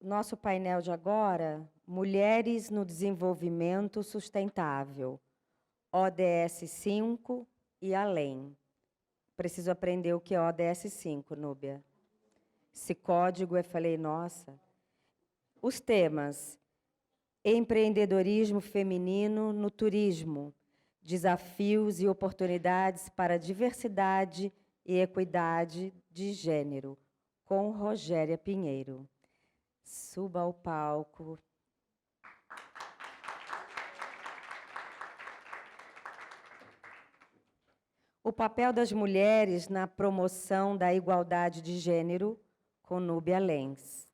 nosso painel de agora, Mulheres no Desenvolvimento Sustentável, ODS 5 e além. Preciso aprender o que é ODS 5, Núbia. Esse código, eu falei, nossa. Os temas: empreendedorismo feminino no turismo, desafios e oportunidades para a diversidade e equidade de gênero, com Rogéria Pinheiro. Suba ao palco. O papel das mulheres na promoção da igualdade de gênero, com Núbia Lenz.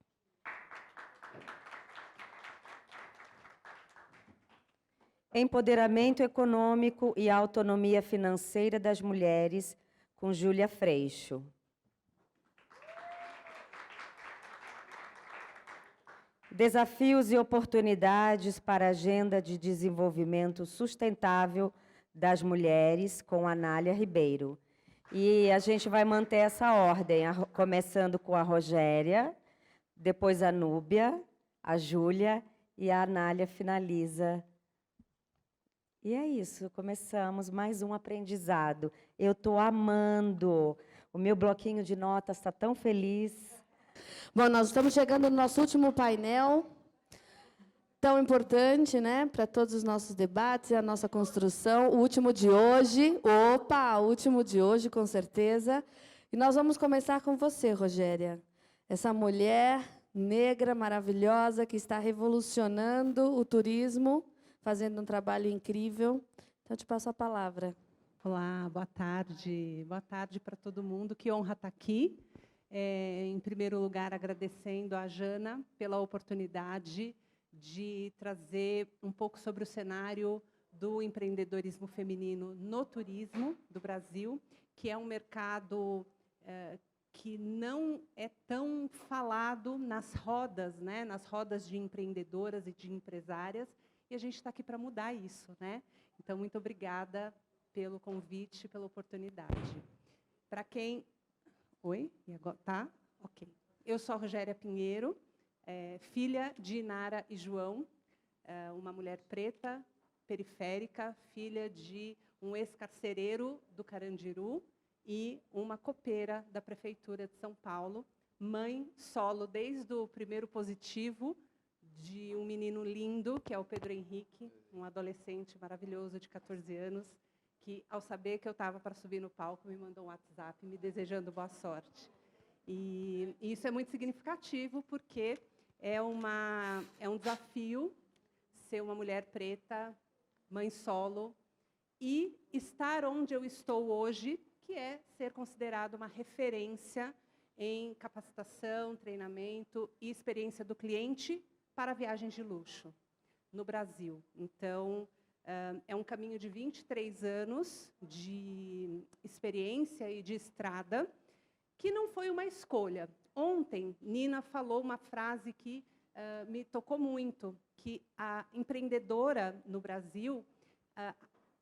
Empoderamento econômico e autonomia financeira das mulheres, com Júlia Freixo. Desafios e oportunidades para a Agenda de Desenvolvimento Sustentável das Mulheres, com Anália Ribeiro. E a gente vai manter essa ordem, começando com a Rogéria, depois a Núbia, a Júlia e a Anália finaliza. E é isso, começamos mais um aprendizado. Eu estou amando. O meu bloquinho de notas está tão feliz. Bom, nós estamos chegando no nosso último painel, tão importante, né, para todos os nossos debates e a nossa construção. O último de hoje. Opa, o último de hoje, com certeza. E nós vamos começar com você, Rogéria. Essa mulher negra, maravilhosa, que está revolucionando o turismo, fazendo um trabalho incrível. Então, eu te passo a palavra. Olá, boa tarde. Boa tarde para todo mundo. Que honra estar aqui. Em primeiro lugar, agradecendo a Jana pela oportunidade de trazer um pouco sobre o cenário do empreendedorismo feminino no turismo do Brasil, que é um mercado que não é tão falado nas rodas, né, nas rodas de empreendedoras e de empresárias, e a gente está aqui para mudar isso, né? Então, muito obrigada pelo convite, pela oportunidade. Para quem... Oi? E agora? Tá? Ok. Eu sou a Rogéria Pinheiro, filha de Inara e João, uma mulher preta, periférica, filha de um ex-carcereiro do Carandiru e uma copeira da Prefeitura de São Paulo, mãe solo desde o primeiro positivo, de um menino lindo, que é o Pedro Henrique, um adolescente maravilhoso de 14 anos, que, ao saber que eu estava para subir no palco, me mandou um WhatsApp me desejando boa sorte. E isso é muito significativo, porque é um desafio ser uma mulher preta, mãe solo, e estar onde eu estou hoje, que é ser considerada uma referência em capacitação, treinamento e experiência do cliente para viagens de luxo no Brasil. Então, é um caminho de 23 anos de experiência e de estrada, que não foi uma escolha. Ontem, Nina falou uma frase que me tocou muito, que a empreendedora no Brasil,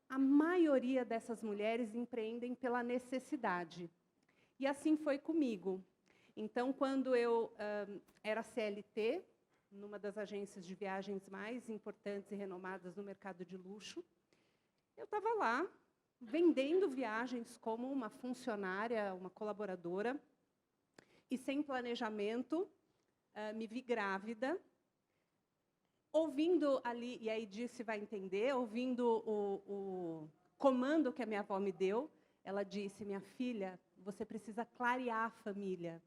a maioria dessas mulheres empreendem pela necessidade. E assim foi comigo. Então, quando eu era CLT, numa das agências de viagens mais importantes e renomadas no mercado de luxo, eu estava lá, vendendo viagens como uma funcionária, uma colaboradora, e sem planejamento, me vi grávida, ouvindo ali, e aí disse, vai entender, ouvindo o comando que a minha avó me deu, ela disse, minha filha, você precisa clarear a família.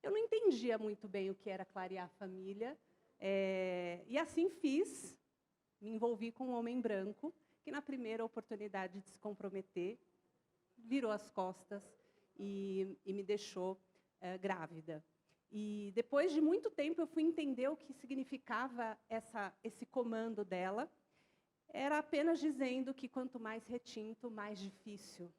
Eu não entendia muito bem o que era clarear a família, e assim fiz, me envolvi com um homem branco, que na primeira oportunidade de se comprometer, virou as costas e me deixou grávida. E depois de muito tempo eu fui entender o que significava esse comando dela. Era apenas dizendo que quanto mais retinto, mais difícil.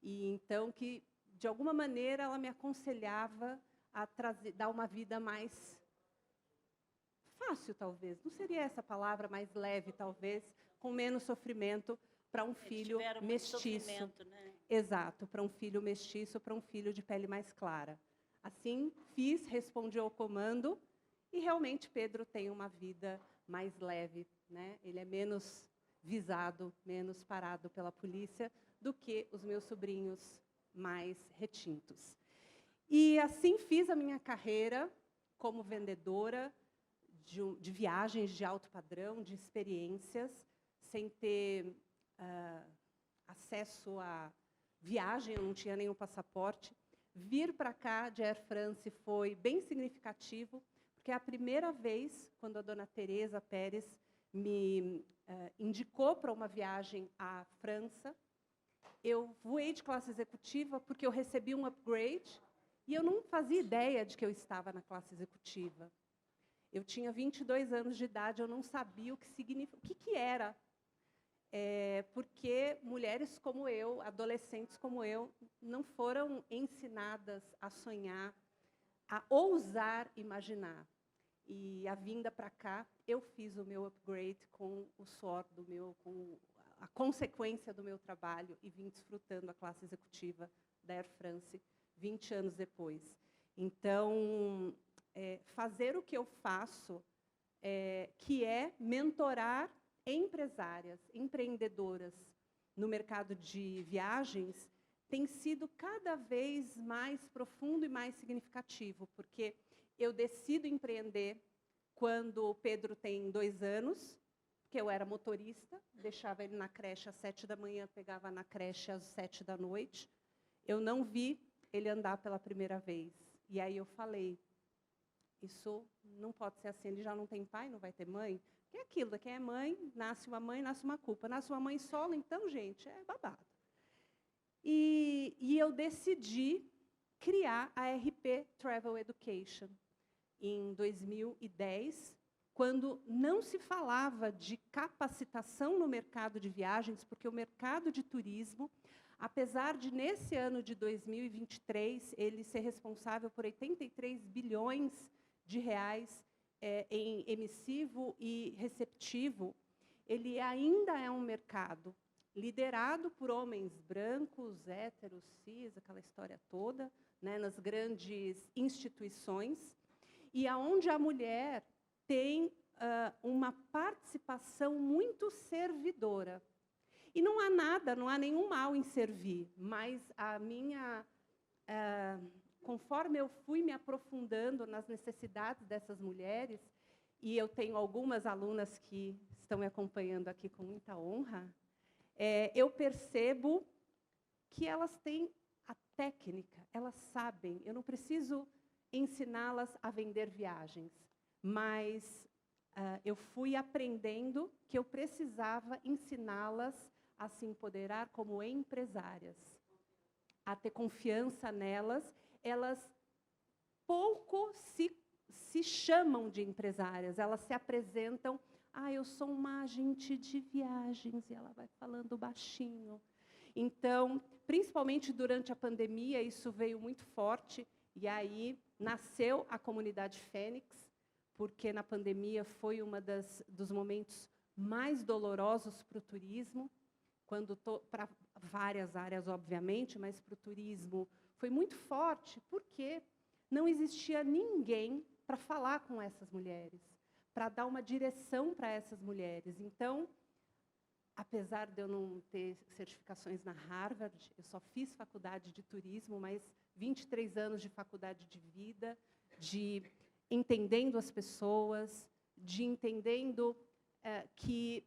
E então que, de alguma maneira, ela me aconselhava a dar uma vida mais fácil, talvez. Não seria essa palavra, mais leve, talvez, com menos sofrimento para um filho mestiço. Né? Exato, para um filho mestiço, para um filho de pele mais clara. Assim, fiz, respondi ao comando E realmente Pedro tem uma vida mais leve, né? Ele é menos visado, menos parado pela polícia do que os meus sobrinhos mais retintos. E assim fiz a minha carreira como vendedora de viagens de alto padrão, de experiências, sem ter acesso a viagem, eu não tinha nenhum passaporte. Vir para cá de Air France foi bem significativo, porque é a primeira vez, quando a dona Teresa Pérez me indicou para uma viagem à França, eu voei de classe executiva porque eu recebi um upgrade e eu não fazia ideia de que eu estava na classe executiva. Eu tinha 22 anos de idade, eu não sabia o que era. Porque mulheres como eu, adolescentes como eu, não foram ensinadas a sonhar, a ousar imaginar. E a vinda para cá, eu fiz o meu upgrade com o suor do meu, com a consequência do meu trabalho e vim desfrutando a classe executiva da Air France 20 anos depois. Então, fazer o que eu faço, que é mentorar empresárias, empreendedoras no mercado de viagens, tem sido cada vez mais profundo e mais significativo, porque eu decido empreender quando o Pedro tem 2 anos, porque eu era motorista, deixava ele na creche às 7 da manhã, pegava na creche às 7 da noite. Eu não vi ele andar pela primeira vez. E aí eu falei, isso não pode ser assim, ele já não tem pai, não vai ter mãe. Que é aquilo, quem é mãe, nasce uma culpa. Nasce uma mãe solo, então, gente, é babado. E eu decidi criar a RP Travel Education em 2010, quando não se falava de capacitação no mercado de viagens, porque o mercado de turismo, apesar de, nesse ano de 2023, ele ser responsável por 83 bilhões de reais em emissivo e receptivo, ele ainda é um mercado liderado por homens brancos, héteros, cis, aquela história toda, né, nas grandes instituições, e aonde a mulher tem uma participação muito servidora. E não há nada, não há nenhum mal em servir, mas a minha... conforme eu fui me aprofundando nas necessidades dessas mulheres, e eu tenho algumas alunas que estão me acompanhando aqui com muita honra, eu percebo que elas têm a técnica, elas sabem, eu não preciso ensiná-las a vender viagens, mas eu fui aprendendo que eu precisava ensiná-las a se empoderar como empresárias, a ter confiança nelas. Elas pouco se chamam de empresárias, elas se apresentam, eu sou uma agente de viagens, e ela vai falando baixinho. Então, principalmente durante a pandemia, isso veio muito forte, e aí nasceu a comunidade Fênix, porque na pandemia foi um dos momentos mais dolorosos para o turismo, para várias áreas, obviamente, mas para o turismo foi muito forte, porque não existia ninguém para falar com essas mulheres, para dar uma direção para essas mulheres. Então, apesar de eu não ter certificações na Harvard, eu só fiz faculdade de turismo, mas 23 anos de faculdade de vida, de entendendo as pessoas, de entendendo que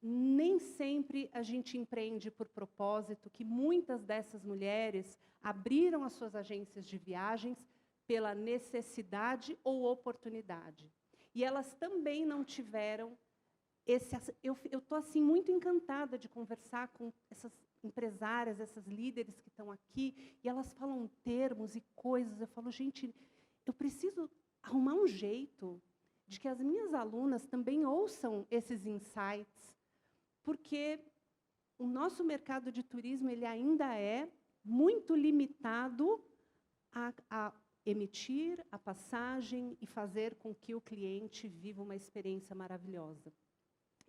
nem sempre a gente empreende por propósito, que muitas dessas mulheres abriram as suas agências de viagens pela necessidade ou oportunidade. E elas também não tiveram esse... Eu estou assim, muito encantada de conversar com essas empresárias, essas líderes que estão aqui, e elas falam termos e coisas. Eu falo, gente, eu preciso arrumar um jeito de que as minhas alunas também ouçam esses insights, porque o nosso mercado de turismo ele ainda é muito limitado a emitir a passagem e fazer com que o cliente viva uma experiência maravilhosa.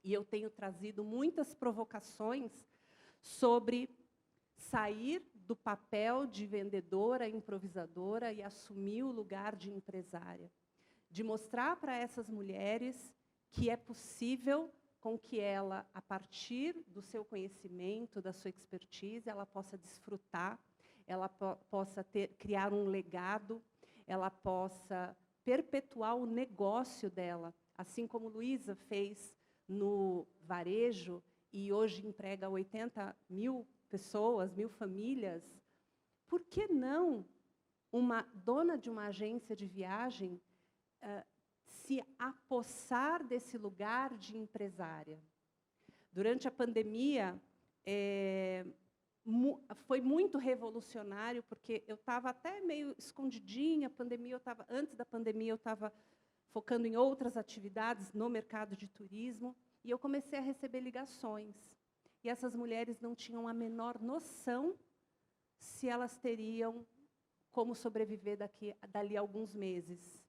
E eu tenho trazido muitas provocações sobre sair do papel de vendedora, improvisadora e assumir o lugar de empresária. de mostrar para essas mulheres que é possível com que ela, a partir do seu conhecimento, da sua expertise, ela possa desfrutar, ela possa criar um legado, ela possa perpetuar o negócio dela, assim como Luísa fez no varejo e hoje emprega 80 mil pessoas, 1000 famílias. Por que não uma dona de uma agência de viagem se apossar desse lugar de empresária? Durante a pandemia, foi muito revolucionário, porque eu estava até meio escondidinha, antes da pandemia eu estava focando em outras atividades no mercado de turismo, e eu comecei a receber ligações. E essas mulheres não tinham a menor noção se elas teriam como sobreviver dali a alguns meses.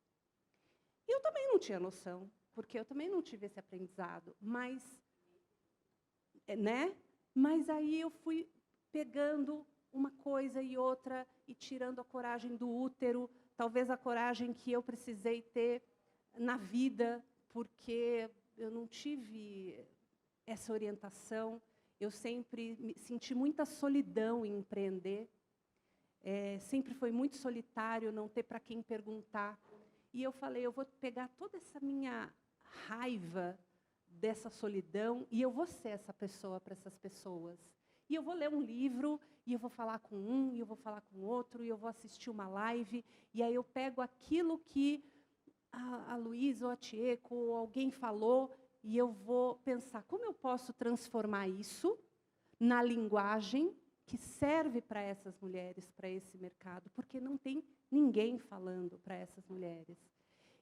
E eu também não tinha noção, porque eu também não tive esse aprendizado. Mas aí eu fui pegando uma coisa e outra e tirando a coragem do útero, talvez a coragem que eu precisei ter na vida, porque eu não tive essa orientação. Eu sempre senti muita solidão em empreender. Sempre foi muito solitário, não ter para quem perguntar. E eu falei, eu vou pegar toda essa minha raiva dessa solidão e eu vou ser essa pessoa para essas pessoas. E eu vou ler um livro, e eu vou falar com um, e eu vou falar com outro, e eu vou assistir uma live, e aí eu pego aquilo que a Luísa ou a Tieco ou alguém falou, e eu vou pensar, como eu posso transformar isso na linguagem que serve para essas mulheres, para esse mercado, porque não tem ninguém falando para essas mulheres.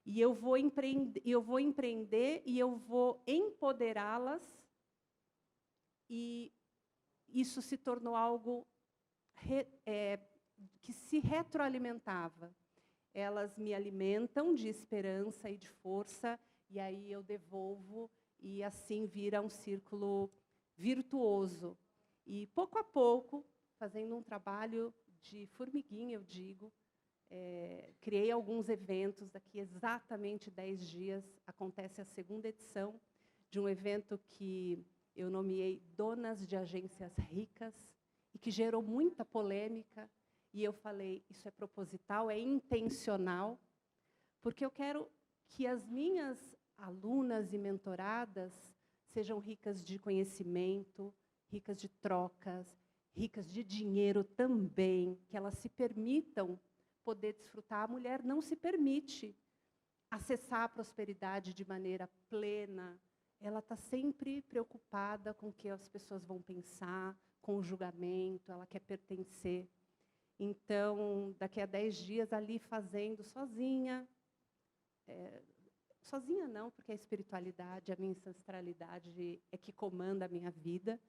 E eu vou empreender e eu vou empoderá-las, e isso se tornou algo que se retroalimentava. Elas me alimentam de esperança e de força, e aí eu devolvo, e assim vira um círculo virtuoso. E, pouco a pouco, fazendo um trabalho de formiguinha, eu digo, criei alguns eventos. Daqui exatamente 10 dias acontece a 2ª edição de um evento que eu nomeei Donas de Agências Ricas, e que gerou muita polêmica. E eu falei, isso é proposital, é intencional, porque eu quero que as minhas alunas e mentoradas sejam ricas de conhecimento, ricas de trocas, ricas de dinheiro também, que elas se permitam poder desfrutar. A mulher não se permite acessar a prosperidade de maneira plena. Ela está sempre preocupada com o que as pessoas vão pensar, com o julgamento, ela quer pertencer. Então, daqui a 10 dias, ali fazendo sozinha, sozinha não, porque a espiritualidade, a minha ancestralidade é que comanda a minha vida,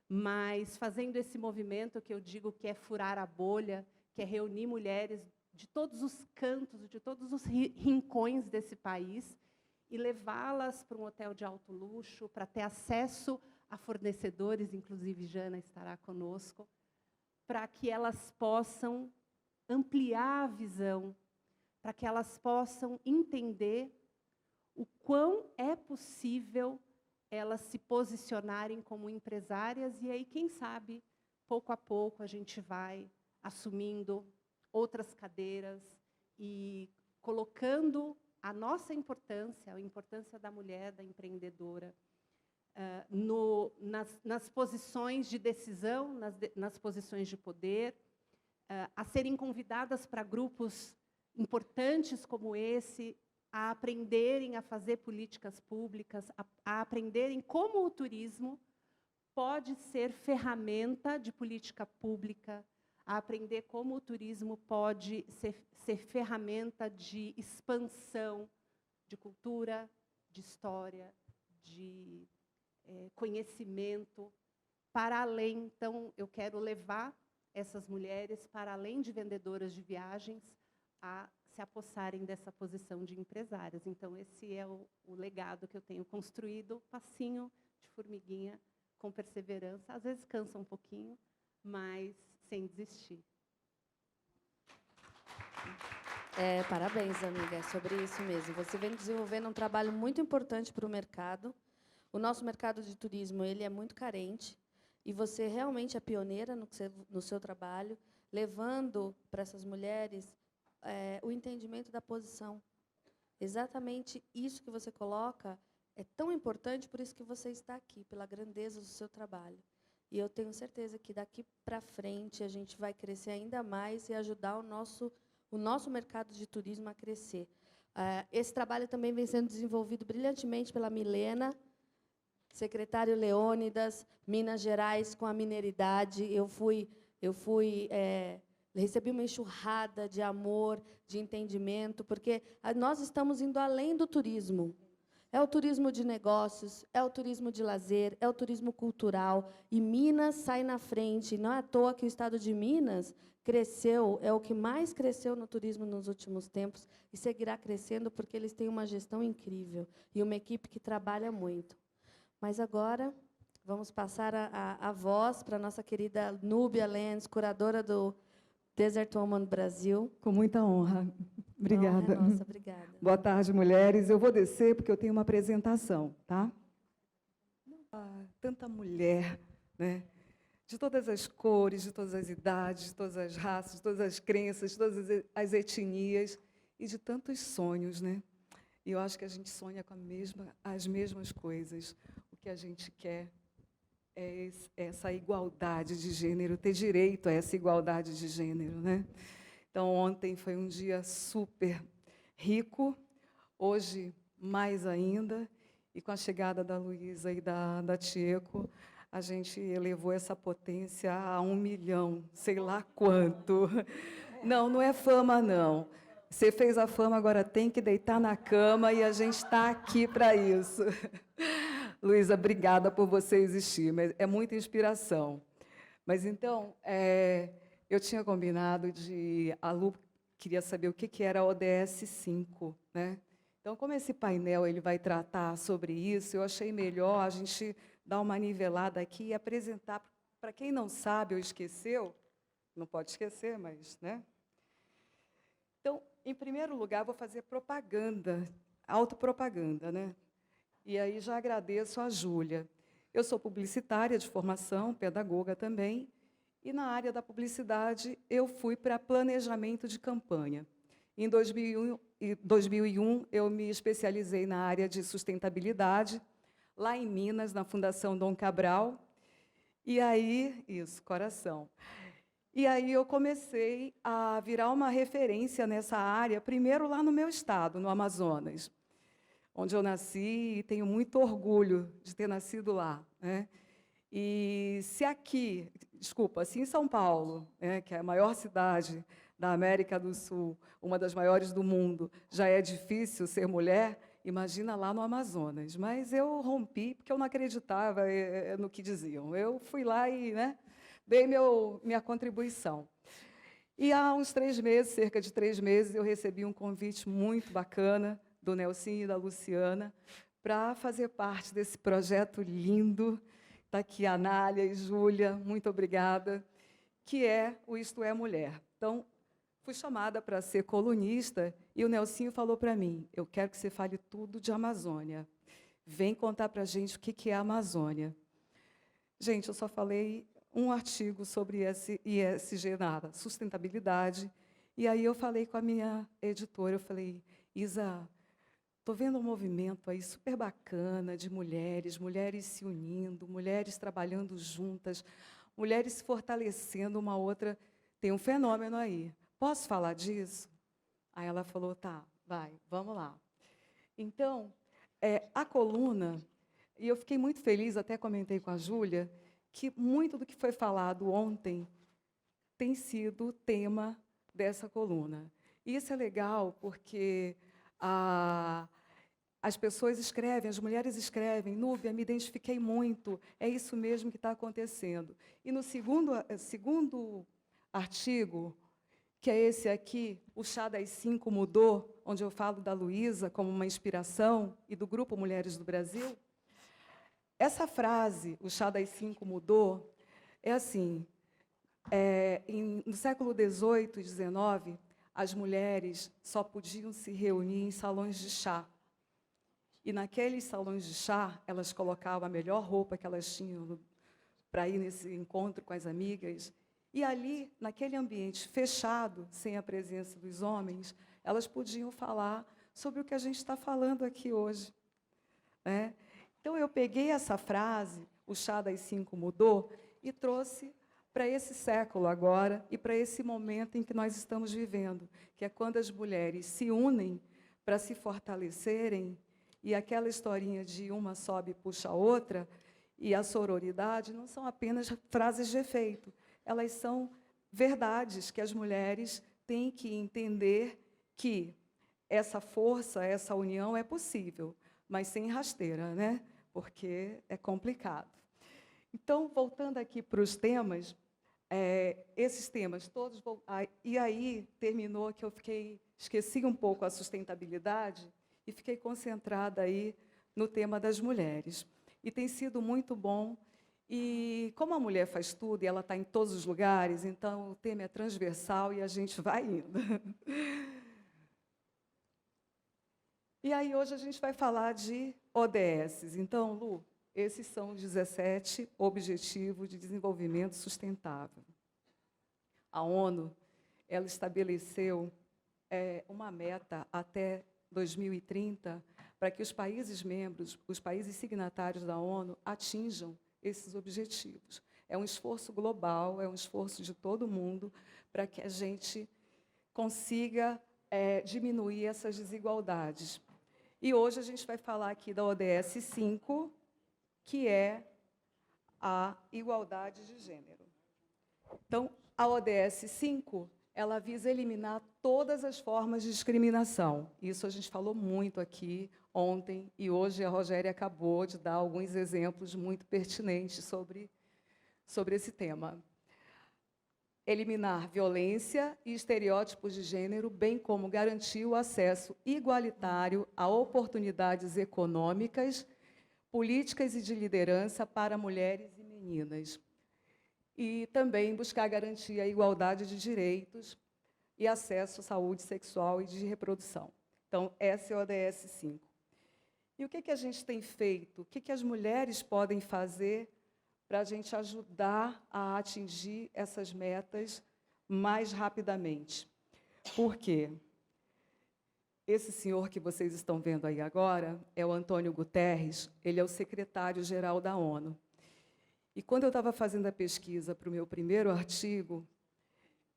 mas fazendo esse movimento que eu digo que é furar a bolha, que é reunir mulheres de todos os cantos, de todos os rincões desse país, e levá-las para um hotel de alto luxo, para ter acesso a fornecedores, inclusive Jana estará conosco, para que elas possam ampliar a visão, para que elas possam entender o quão é possível elas se posicionarem como empresárias, e aí, quem sabe, pouco a pouco, a gente vai assumindo outras cadeiras e colocando a nossa importância, a importância da mulher, da empreendedora, nas posições de decisão, nas posições de poder, a serem convidadas para grupos importantes como esse, a aprenderem a fazer políticas públicas, a aprenderem como o turismo pode ser ferramenta de política pública, a aprender como o turismo pode ser ferramenta de expansão de cultura, de história, de conhecimento, para além. Então, eu quero levar essas mulheres para além de vendedoras de viagens, a se apossarem dessa posição de empresárias. Então, esse é o legado que eu tenho construído, passinho de formiguinha, com perseverança. Às vezes cansa um pouquinho, mas sem desistir. Parabéns, amiga, é sobre isso mesmo. Você vem desenvolvendo um trabalho muito importante para o mercado. O nosso mercado de turismo ele é muito carente e você realmente é pioneira no seu trabalho, levando para essas mulheres o entendimento da posição. Exatamente isso que você coloca é tão importante, por isso que você está aqui, pela grandeza do seu trabalho. E eu tenho certeza que daqui para frente a gente vai crescer ainda mais e ajudar o nosso mercado de turismo a crescer. Esse trabalho também vem sendo desenvolvido brilhantemente pela Milena, secretário Leônidas, Minas Gerais com a mineridade. Recebi uma enxurrada de amor, de entendimento, porque nós estamos indo além do turismo. É o turismo de negócios, é o turismo de lazer, é o turismo cultural. E Minas sai na frente. Não é à toa que o estado de Minas cresceu, é o que mais cresceu no turismo nos últimos tempos e seguirá crescendo porque eles têm uma gestão incrível e uma equipe que trabalha muito. Mas agora vamos passar a voz para a nossa querida Núbia Lenz, curadora do Desert Woman Brasil. Com muita honra. Obrigada. Nossa, obrigada. Boa tarde, mulheres. Eu vou descer porque eu tenho uma apresentação, tá? Tanta mulher, né? De todas as cores, de todas as idades, de todas as raças, de todas as crenças, de todas as etnias e de tantos sonhos, né? E eu acho que a gente sonha com as mesmas coisas. O que a gente quer é essa igualdade de gênero, ter direito a essa igualdade de gênero, né? Então, ontem foi um dia super rico, hoje mais ainda, e com a chegada da Luísa e da Tieco, a gente elevou essa potência a 1 milhão, sei lá quanto. Não é fama, não. Você fez a fama, agora tem que deitar na cama e a gente está aqui para isso. Luísa, obrigada por você existir, mas é muita inspiração. Mas, então, eu tinha combinado a Lu queria saber o que era a ODS 5, né? Então, como esse painel ele vai tratar sobre isso, eu achei melhor a gente dar uma nivelada aqui e apresentar, para quem não sabe ou esqueceu, não pode esquecer, mas, né? Então, em primeiro lugar, vou fazer propaganda, autopropaganda, né? E aí já agradeço a Júlia. Eu sou publicitária de formação, pedagoga também, e na área da publicidade eu fui para planejamento de campanha. Em 2001, eu me especializei na área de sustentabilidade, lá em Minas, na Fundação Dom Cabral. E aí, coração. E aí eu comecei a virar uma referência nessa área, primeiro lá no meu estado, no Amazonas, onde eu nasci e tenho muito orgulho de ter nascido lá, né? E se em São Paulo, né, que é a maior cidade da América do Sul, uma das maiores do mundo, já é difícil ser mulher, imagina lá no Amazonas. Mas eu rompi, porque eu não acreditava no que diziam. Eu fui lá e, né, dei minha contribuição. E há uns 3 meses, cerca de 3 meses, eu recebi um convite muito bacana do Nelsinho e da Luciana para fazer parte desse projeto lindo. Está aqui a Anália e Júlia, muito obrigada, que é o Isto é Mulher. Então, fui chamada para ser colunista e o Nelsinho falou para mim, eu quero que você fale tudo de Amazônia. Vem contar para a gente o que é a Amazônia. Gente, eu só falei um artigo sobre ESG, sustentabilidade, e aí eu falei com a minha editora, eu falei, Isa, estou vendo um movimento aí super bacana de mulheres se unindo, mulheres trabalhando juntas, mulheres se fortalecendo uma outra. Tem um fenômeno aí. Posso falar disso? Aí ela falou, tá, vai, vamos lá. Então, a coluna, e eu fiquei muito feliz, até comentei com a Júlia, que muito do que foi falado ontem tem sido tema dessa coluna. E isso é legal porque as pessoas escrevem, as mulheres escrevem, Núbia, me identifiquei muito, é isso mesmo que está acontecendo. E no segundo artigo, que é esse aqui, o Chá das 5 mudou, onde eu falo da Luísa como uma inspiração e do Grupo Mulheres do Brasil, essa frase, o Chá das 5 mudou, é assim, no século XVIII e XIX, as mulheres só podiam se reunir em salões de chá. E naqueles salões de chá, elas colocavam a melhor roupa que elas tinham para ir nesse encontro com as amigas. E ali, naquele ambiente fechado, sem a presença dos homens, elas podiam falar sobre o que a gente está falando aqui hoje, né? Então, eu peguei essa frase, o chá das 5 mudou, e trouxe para esse século agora e para esse momento em que nós estamos vivendo, que é quando as mulheres se unem para se fortalecerem, e aquela historinha de uma sobe e puxa a outra, e a sororidade não são apenas frases de efeito, elas são verdades que as mulheres têm que entender que essa força, essa união é possível, mas sem rasteira, né? Porque é complicado. Então, voltando aqui para os temas, esses temas todos... E aí, terminou que eu esqueci um pouco a sustentabilidade e fiquei concentrada aí no tema das mulheres. E tem sido muito bom. E como a mulher faz tudo e ela está em todos os lugares, então o tema é transversal e a gente vai indo. E aí, hoje, a gente vai falar de ODS. Então, Lu, esses são os 17 Objetivos de Desenvolvimento Sustentável. A ONU, ela estabeleceu uma meta até 2030 para que os países membros, os países signatários da ONU, atinjam esses objetivos. É um esforço global, é um esforço de todo mundo para que a gente consiga diminuir essas desigualdades. E hoje a gente vai falar aqui da ODS 5, que é a igualdade de gênero. Então, a ODS 5, ela visa eliminar todas as formas de discriminação. Isso a gente falou muito aqui ontem, e hoje a Rogéria acabou de dar alguns exemplos muito pertinentes sobre esse tema. Eliminar violência e estereótipos de gênero, bem como garantir o acesso igualitário a oportunidades econômicas, políticas e de liderança para mulheres e meninas. E também buscar garantir a igualdade de direitos e acesso à saúde sexual e de reprodução. Então, essa é a ODS 5. E o que a gente tem feito? O que as mulheres podem fazer para a gente ajudar a atingir essas metas mais rapidamente? Por quê? Esse senhor que vocês estão vendo aí agora é o Antônio Guterres, ele é o secretário-geral da ONU. E quando eu estava fazendo a pesquisa para o meu primeiro artigo,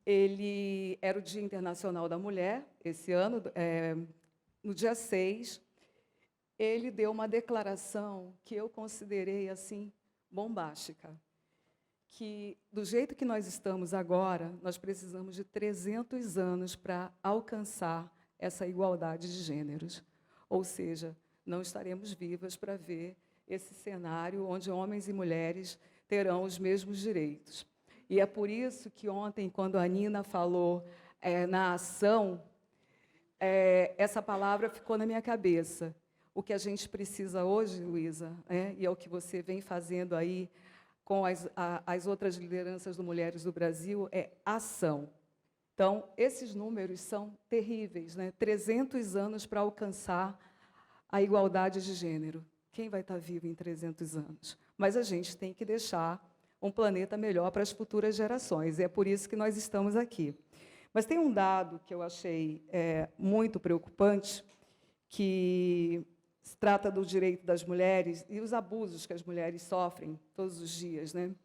ele era o Dia Internacional da Mulher, esse ano, no dia 6, ele deu uma declaração que eu considerei assim bombástica, que, do jeito que nós estamos agora, nós precisamos de 300 anos para alcançar essa igualdade de gêneros. Ou seja, não estaremos vivas para ver esse cenário onde homens e mulheres terão os mesmos direitos. E é por isso que ontem, quando a Nina falou na ação, essa palavra ficou na minha cabeça. O que a gente precisa hoje, Luísa, e é o que você vem fazendo aí com as outras lideranças do Mulheres do Brasil, é ação. Então, esses números são terríveis, né? 300 anos para alcançar a igualdade de gênero. Quem vai estar vivo em 300 anos? Mas a gente tem que deixar um planeta melhor para as futuras gerações, e é por isso que nós estamos aqui. Mas tem um dado que eu achei muito preocupante, que se trata do direito das mulheres e os abusos que as mulheres sofrem todos os dias, né?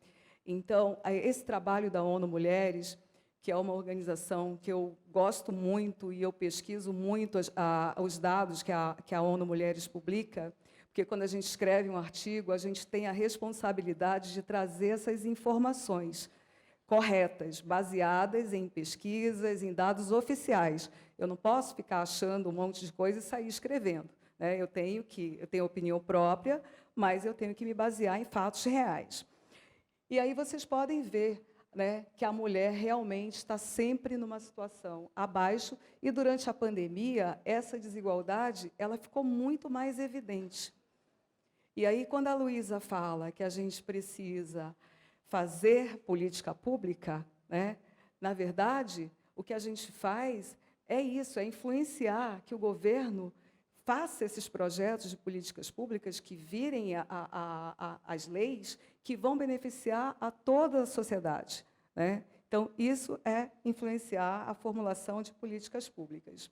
Então, esse trabalho da ONU Mulheres, que é uma organização que eu gosto muito e eu pesquiso muito os dados que a ONU Mulheres publica, porque quando a gente escreve um artigo, a gente tem a responsabilidade de trazer essas informações corretas, baseadas em pesquisas, em dados oficiais. Eu não posso ficar achando um monte de coisa e sair escrevendo. Eu tenho opinião própria, mas eu tenho que me basear em fatos reais. E aí vocês podem ver, né, que a mulher realmente está sempre numa situação abaixo, e durante a pandemia, essa desigualdade ela ficou muito mais evidente. E aí, quando a Luísa fala que a gente precisa fazer política pública, né, na verdade, o que a gente faz é isso, é influenciar que o governo faça esses projetos de políticas públicas que virem as leis que vão beneficiar a toda a sociedade, né? Então, isso é influenciar a formulação de políticas públicas.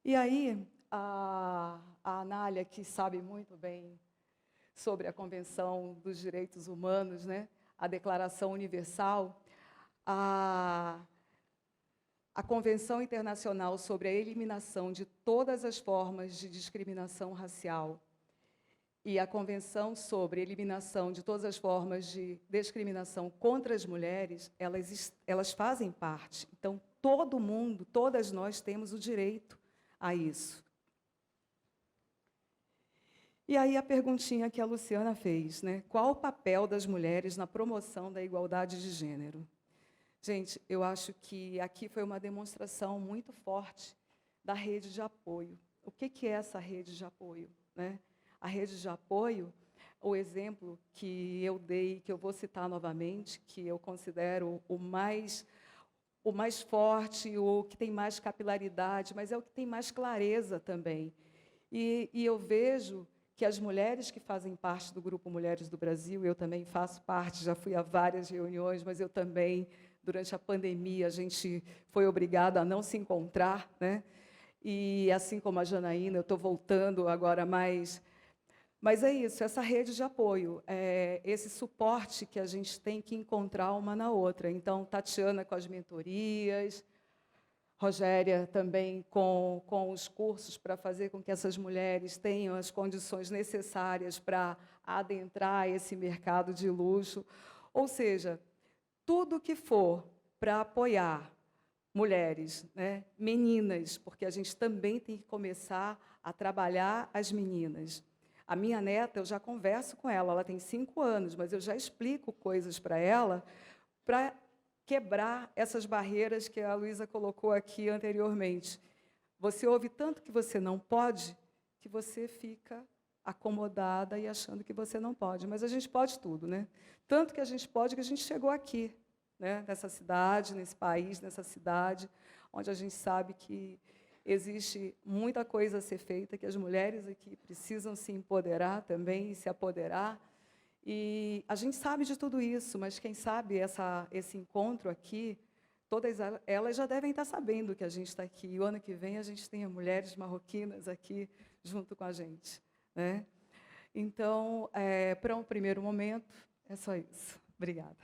E aí, a Anália, que sabe muito bem sobre a Convenção dos Direitos Humanos, né? A Declaração Universal, a Convenção Internacional sobre a Eliminação de Todas as Formas de Discriminação Racial e a Convenção sobre a Eliminação de Todas as Formas de Discriminação contra as Mulheres, elas fazem parte. Então, todo mundo, todas nós temos o direito a isso. E aí a perguntinha que a Luciana fez, né? Qual o papel das mulheres na promoção da igualdade de gênero? Gente, eu acho que aqui foi uma demonstração muito forte da rede de apoio. O que é essa rede de apoio, né? A rede de apoio, o exemplo que eu dei, que eu vou citar novamente, que eu considero o mais forte, o que tem mais capilaridade, mas é o que tem mais clareza também. E eu vejo que as mulheres que fazem parte do Grupo Mulheres do Brasil, eu também faço parte, já fui a várias reuniões, mas eu também, durante a pandemia, a gente foi obrigada a não se encontrar, né? E, assim como a Janaína, eu estou voltando agora mais... Mas é isso, essa rede de apoio, esse suporte que a gente tem que encontrar uma na outra. Então, Tatiana com as mentorias, Rogéria também com os cursos para fazer com que essas mulheres tenham as condições necessárias para adentrar esse mercado de luxo. Ou seja, tudo que for para apoiar mulheres, né, meninas, porque a gente também tem que começar a trabalhar as meninas. A minha neta, eu já converso com ela, ela tem 5 anos, mas eu já explico coisas para ela para quebrar essas barreiras que a Luísa colocou aqui anteriormente. Você ouve tanto que você não pode, que você fica acomodada e achando que você não pode. Mas a gente pode tudo, né? Tanto que a gente pode que a gente chegou aqui, né? Nessa cidade, nesse país, nessa cidade, onde a gente sabe que existe muita coisa a ser feita, que as mulheres aqui precisam se empoderar também e se apoderar. E a gente sabe de tudo isso, mas quem sabe esse encontro aqui, todas elas já devem estar sabendo que a gente está aqui. E o ano que vem a gente tem mulheres marroquinas aqui junto com a gente, né? Então, para um primeiro momento, é só isso. Obrigada.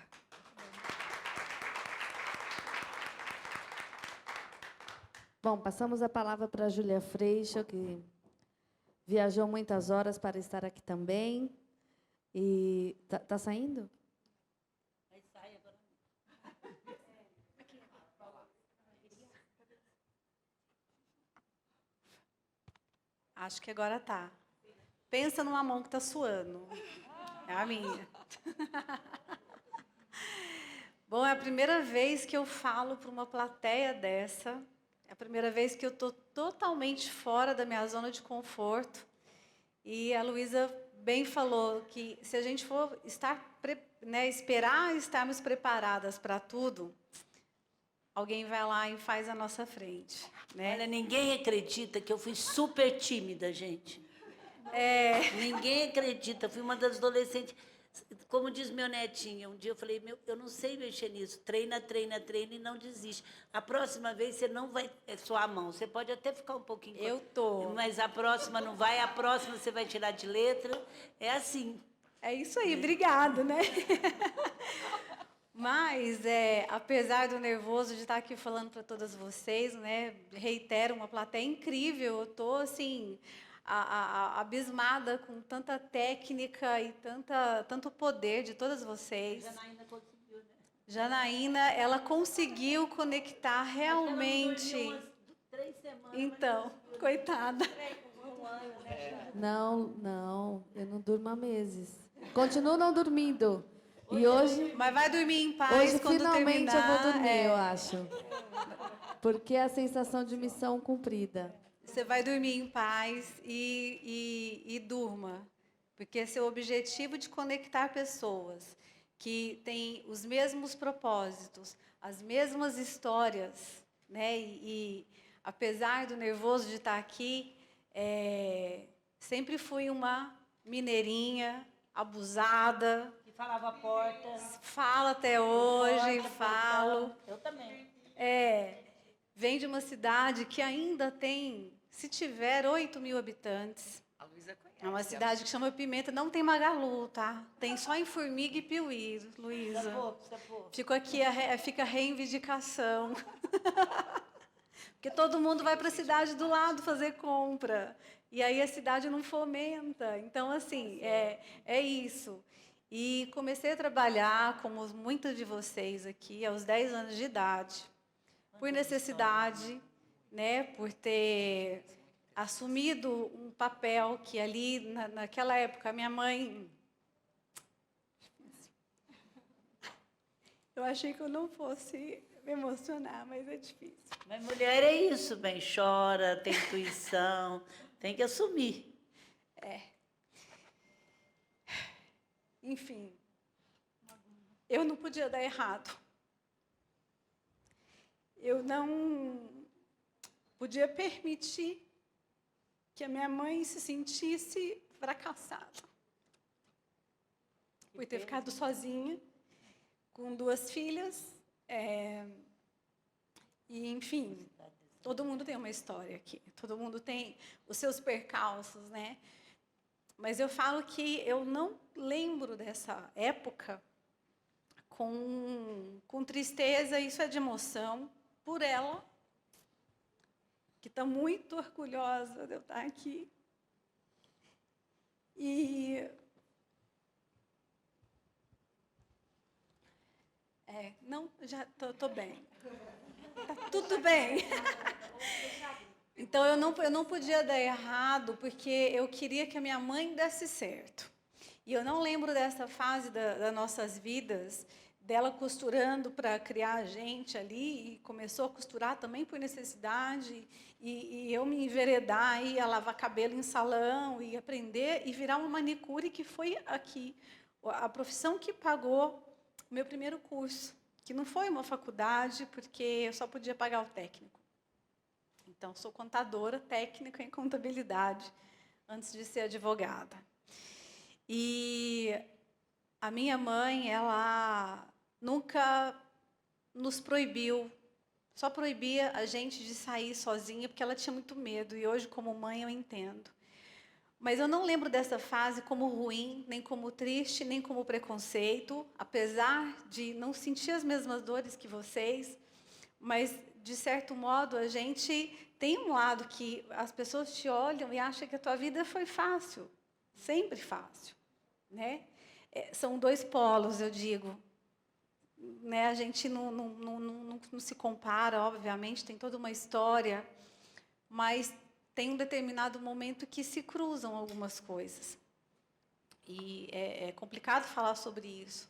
Bom, passamos a palavra para a Júlia Freixo, que viajou muitas horas para estar aqui também. E tá saindo? Aí sai agora. Acho que agora tá. Pensa numa mão que está suando. É a minha. Bom, é a primeira vez que eu falo para uma plateia dessa. É a primeira vez que eu estou totalmente fora da minha zona de conforto. E a Luísa bem falou que se a gente for esperar estarmos preparadas para tudo, alguém vai lá e faz à nossa frente, né? Olha, ninguém acredita que eu fui super tímida, gente. Ninguém acredita. Fui uma das adolescentes. Como diz meu netinho, um dia eu falei, eu não sei mexer nisso. Treina, treina, treina e não desiste. A próxima vez você não vai suar a mão. Você pode até ficar um pouquinho... Eu tô. Mas a próxima não vai, a próxima você vai tirar de letra. É assim. É isso aí, obrigada, né? Mas, apesar do nervoso de estar aqui falando para todas vocês, né, reitero, uma plateia incrível, eu estou, assim, abismada com tanta técnica e tanto poder de todas vocês. Janaína conseguiu, né? Janaína, ela conseguiu conectar realmente... Ela dormiu umas 3 semanas. Então, coitada. Não, eu não durmo há meses. Continuo não dormindo. E hoje... Mas vai dormir em paz Hoje, quando finalmente, terminar. eu vou dormir, eu acho. Porque é a sensação de missão cumprida. Você vai dormir em paz e durma. Porque seu objetivo de conectar pessoas que têm os mesmos propósitos, as mesmas histórias, né? E apesar do nervoso de estar aqui, sempre fui uma mineirinha, abusada. E falava a porta. Falo até hoje, falo. Portão. Eu também. Vem de uma cidade que ainda tem, se tiver, 8.000 habitantes. A Luísa conhece. É uma cidade que chama Pimenta, não tem Magalu, tá? Tem só em Formiga e Piuí, Luísa. Fica aqui, fica a reivindicação. Porque todo mundo vai para a cidade do lado fazer compra. E aí a cidade não fomenta. Então, assim, é isso. E comecei a trabalhar, como muitos de vocês aqui, aos 10 anos de idade, por necessidade, né, por ter assumido um papel que ali, naquela época, a minha mãe... Eu achei que eu não fosse me emocionar, mas é difícil. Mas mulher é isso, bem, chora, tem intuição, tem que assumir. Enfim, eu não podia dar errado. Eu não podia permitir que a minha mãe se sentisse fracassada por ter ficado sozinha, com 2 filhas. E, enfim, todo mundo tem uma história aqui, todo mundo tem os seus percalços, né? Mas eu falo que eu não lembro dessa época com tristeza, isso é de emoção, por ela, que está muito orgulhosa de eu estar aqui. E... não, já estou bem. Está tudo bem. Então, eu não podia dar errado, porque eu queria que a minha mãe desse certo. E eu não lembro dessa fase das nossas vidas, dela costurando para criar a gente ali, e começou a costurar também por necessidade, e eu me enveredar, e a lavar cabelo em salão, e aprender, e virar uma manicure, que foi aqui, a profissão que pagou o meu primeiro curso, que não foi uma faculdade, porque eu só podia pagar o técnico. Então, sou contadora técnica em contabilidade, antes de ser advogada. E a minha mãe, ela nunca nos proibiu, só proibia a gente de sair sozinha, porque ela tinha muito medo, e hoje, como mãe, eu entendo. Mas eu não lembro dessa fase como ruim, nem como triste, nem como preconceito, apesar de não sentir as mesmas dores que vocês, mas, de certo modo, a gente tem um lado que as pessoas te olham e acham que a tua vida foi fácil, sempre fácil, né? São 2 polos, eu digo. Né? A gente não se compara, obviamente, tem toda uma história, mas tem um determinado momento que se cruzam algumas coisas. E é complicado falar sobre isso.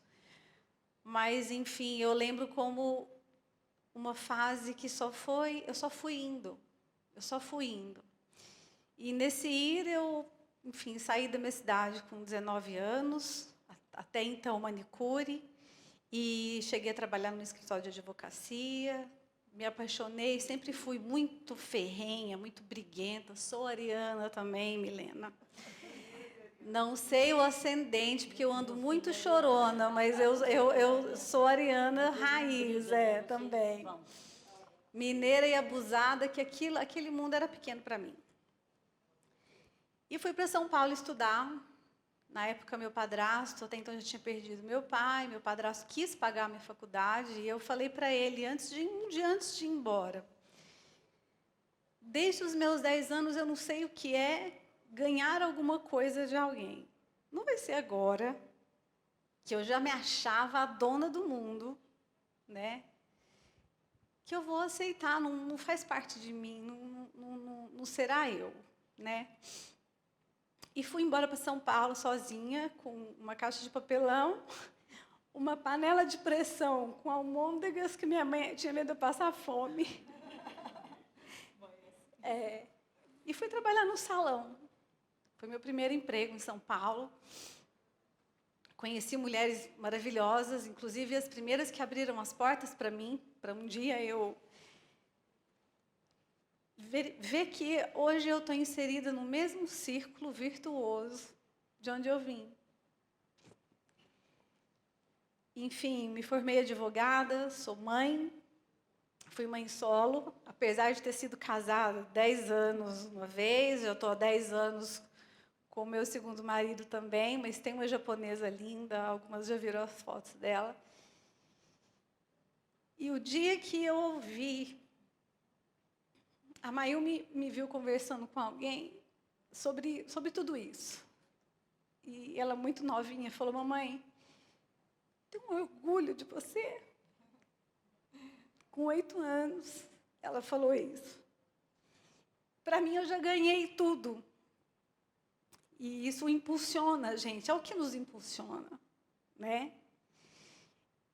Mas, enfim, eu lembro como uma fase que eu só fui indo. E nesse ir, eu, enfim, saí da minha cidade com 19 anos, até então manicure, e cheguei a trabalhar no escritório de advocacia, me apaixonei, sempre fui muito ferrenha, muito briguenta, sou ariana também, Milena. Não sei o ascendente, porque eu ando muito chorona, mas eu sou ariana raiz, também. Mineira e abusada, que aquele mundo era pequeno para mim. E fui para São Paulo estudar. Na época, meu padrasto, até então eu já tinha perdido meu pai, meu padrasto quis pagar a minha faculdade, e eu falei para ele, um dia antes de ir embora, desde os meus 10 anos, eu não sei o que é ganhar alguma coisa de alguém. Não vai ser agora, que eu já me achava a dona do mundo, né? Que eu vou aceitar, não faz parte de mim, não será eu, né? E fui embora para São Paulo sozinha, com uma caixa de papelão, uma panela de pressão com almôndegas, que minha mãe tinha medo de passar fome. E fui trabalhar no salão. Foi meu primeiro emprego em São Paulo. Conheci mulheres maravilhosas, inclusive as primeiras que abriram as portas para mim, para um dia eu ver que hoje eu estou inserida no mesmo círculo virtuoso de onde eu vim. Enfim, me formei advogada, sou mãe, fui mãe solo, apesar de ter sido casada 10 anos uma vez, eu estou há 10 anos com o meu segundo marido também, mas tem uma japonesa linda, algumas já viram as fotos dela. E o dia que eu ouvi, a Mayu me viu conversando com alguém sobre tudo isso. E ela, muito novinha, falou: mamãe, tenho um orgulho de você. Com 8 anos, ela falou isso. Para mim, eu já ganhei tudo. E isso impulsiona a gente, é o que nos impulsiona, né?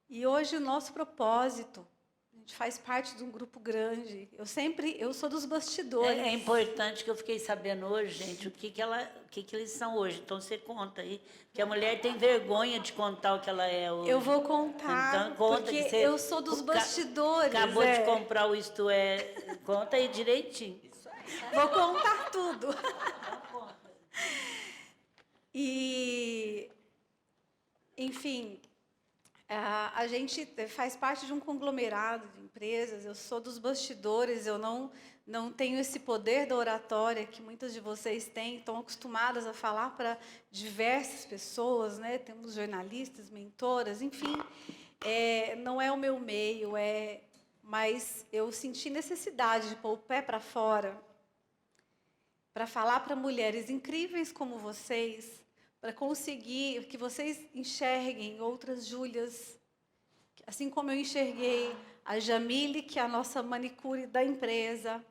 E hoje o nosso propósito, a gente faz parte de um grupo grande. Eu sou dos bastidores. É importante que eu fiquei sabendo hoje, gente, o que eles são hoje. Então você conta aí, porque a mulher tem vergonha de contar o que ela é hoje. Eu vou contar, então, conta porque que você, eu sou dos bastidores. Acabou de comprar o Isto É. Conta aí direitinho. Vou contar tudo. E, enfim, a gente faz parte de um conglomerado de empresas. Eu sou dos bastidores, eu não tenho esse poder da oratória que muitas de vocês têm, estão acostumadas a falar para diversas pessoas, né? Temos jornalistas, mentoras, enfim. Não é o meu meio, mas eu senti necessidade de pôr o pé para fora para falar para mulheres incríveis como vocês, para conseguir que vocês enxerguem outras Júlias, assim como eu enxerguei a Jamile, que é a nossa manicure da empresa,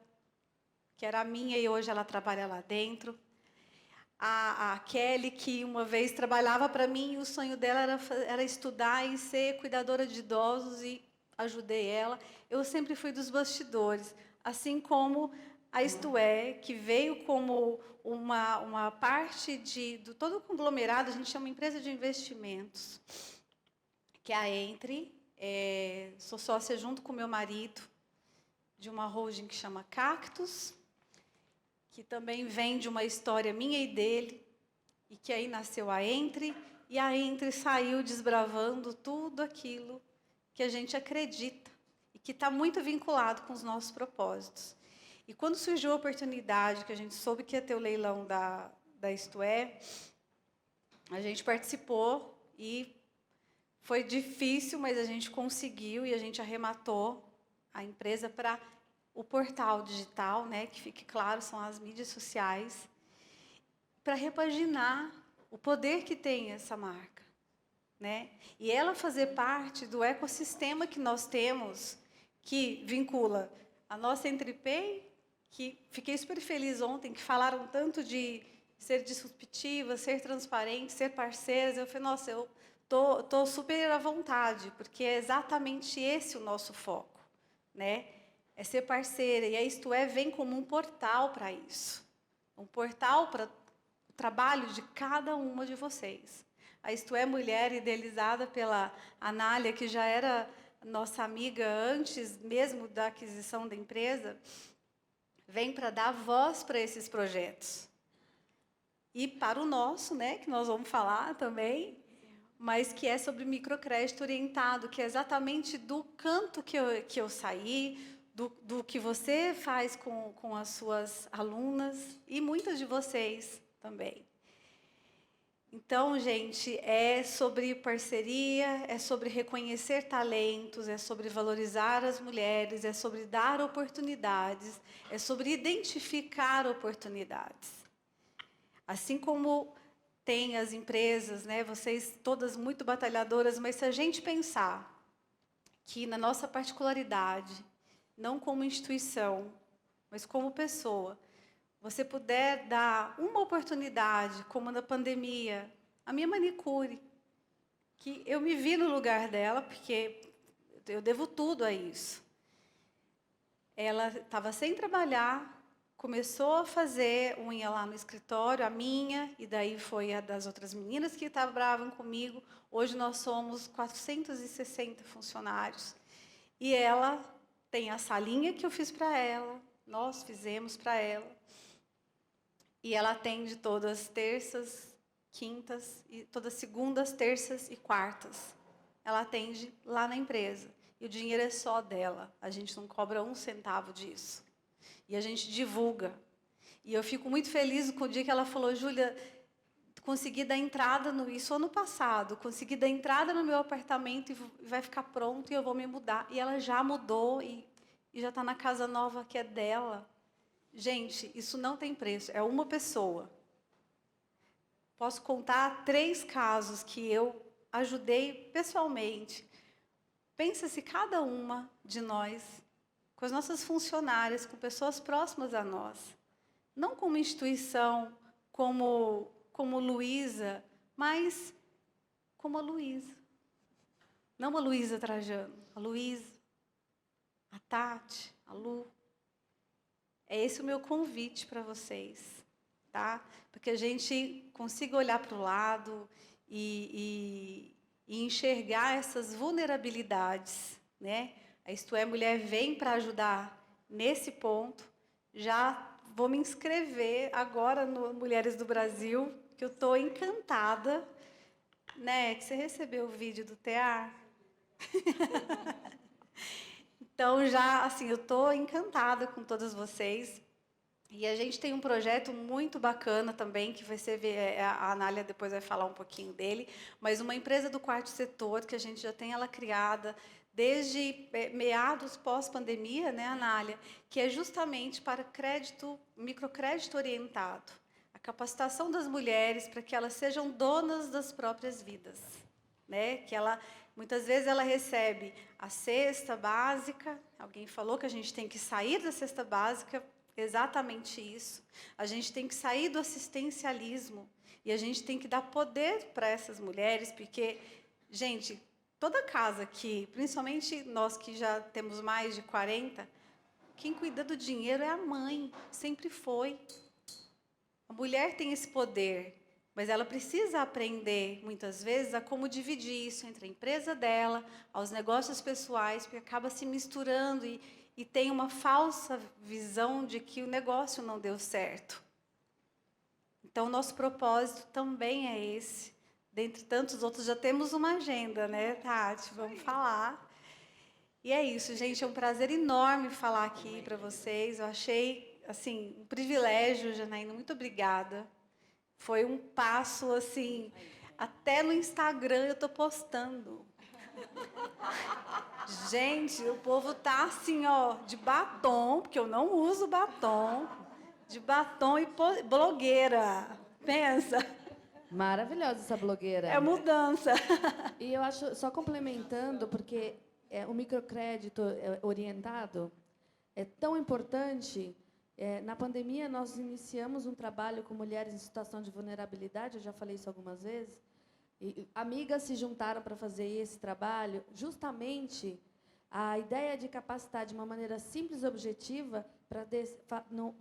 que era a minha e hoje ela trabalha lá dentro. A Kelly, que uma vez trabalhava para mim e o sonho dela era estudar e ser cuidadora de idosos, e ajudei ela. Eu sempre fui dos bastidores, assim como a Isto É, que veio como uma parte do todo o conglomerado. A gente é uma empresa de investimentos, que é a Entre. Sou sócia junto com meu marido de uma holding que chama Cactus, que também vem de uma história minha e dele, e que aí nasceu a Entre, e a Entre saiu desbravando tudo aquilo que a gente acredita, e que está muito vinculado com os nossos propósitos. E quando surgiu a oportunidade, que a gente soube que ia ter o leilão da Isto É, a gente participou e foi difícil, mas a gente conseguiu e a gente arrematou a empresa para o portal digital, né, que fique claro, são as mídias sociais, para repaginar o poder que tem essa marca, né? E ela fazer parte do ecossistema que nós temos, que vincula a nossa Entrepay, que fiquei super feliz ontem, que falaram tanto de ser disruptiva, ser transparente, ser parceiras. Eu falei, nossa, eu tô super à vontade, porque é exatamente esse o nosso foco, né? É ser parceira. E a Isto É vem como um portal para isso. Um portal para o trabalho de cada uma de vocês. A Isto É Mulher, idealizada pela Anália, que já era nossa amiga antes mesmo da aquisição da empresa, vem para dar voz para esses projetos. E para o nosso, né, que nós vamos falar também, mas que é sobre microcrédito orientado, que é exatamente do canto que eu saí, do que você faz com as suas alunas e muitas de vocês também. Então, gente, é sobre parceria, é sobre reconhecer talentos, é sobre valorizar as mulheres, é sobre dar oportunidades, é sobre identificar oportunidades. Assim como tem as empresas, né, vocês todas muito batalhadoras, mas se a gente pensar que na nossa particularidade, não como instituição, mas como pessoa, você puder dar uma oportunidade, como na pandemia, a minha manicure, que eu me vi no lugar dela, porque eu devo tudo a isso. Ela estava sem trabalhar, começou a fazer unha lá no escritório, a minha, e daí foi a das outras meninas que trabalhavam comigo. Hoje nós somos 460 funcionários. E ela tem a salinha que eu fiz para ela, nós fizemos para ela. E ela atende todas terças, quintas, e todas segundas, terças e quartas. Ela atende lá na empresa. E o dinheiro é só dela. A gente não cobra 1 centavo disso. E a gente divulga. E eu fico muito feliz com o dia que ela falou, Júlia, consegui dar entrada no isso ano passado, consegui dar entrada no meu apartamento e vai ficar pronto e eu vou me mudar. E ela já mudou e já está na casa nova que é dela. Gente, isso não tem preço, é uma pessoa. Posso contar 3 casos que eu ajudei pessoalmente. Pensa se cada uma de nós, com as nossas funcionárias, com pessoas próximas a nós, não como instituição, como Luísa, mas como a Luísa. Não a Luísa Trajano, a Luísa, a Tati, a Lu. É esse o meu convite para vocês, tá? Para que a gente consiga olhar para o lado e enxergar essas vulnerabilidades, né? A Isto é Mulher vem para ajudar nesse ponto. Já vou me inscrever agora no Mulheres do Brasil, que eu estou encantada. Né? Que você recebeu o vídeo do TEAR? Então, já, assim, eu estou encantada com todas vocês. E a gente tem um projeto muito bacana também, que vai ser, a Anália depois vai falar um pouquinho dele, mas uma empresa do 4º setor, que a gente já tem ela criada desde meados pós-pandemia, né, Anália, que é justamente para microcrédito orientado. A capacitação das mulheres para que elas sejam donas das próprias vidas. Né? Que muitas vezes ela recebe a cesta básica, alguém falou que a gente tem que sair da cesta básica, exatamente isso. A gente tem que sair do assistencialismo e a gente tem que dar poder para essas mulheres, porque, gente, toda casa aqui, principalmente nós que já temos mais de 40, quem cuida do dinheiro é a mãe, sempre foi. A mulher tem esse poder, mas ela precisa aprender, muitas vezes, a como dividir isso entre a empresa dela, aos negócios pessoais, porque acaba se misturando e tem uma falsa visão de que o negócio não deu certo. Então, nosso propósito também é esse. Dentre tantos outros, já temos uma agenda, né, Tati? Vamos falar. E é isso, gente, é um prazer enorme falar aqui para vocês. Eu achei, assim, um privilégio, Janaína, muito obrigada. Foi um passo, assim, até no Instagram eu estou postando. Gente, o povo tá assim, ó, de batom, porque eu não uso batom, de batom e blogueira. Pensa. Maravilhosa essa blogueira. É mudança. E eu acho, só complementando, porque o microcrédito orientado é tão importante. Na pandemia, nós iniciamos um trabalho com mulheres em situação de vulnerabilidade, eu já falei isso algumas vezes, e amigas se juntaram para fazer esse trabalho, justamente a ideia de capacitar de uma maneira simples e objetiva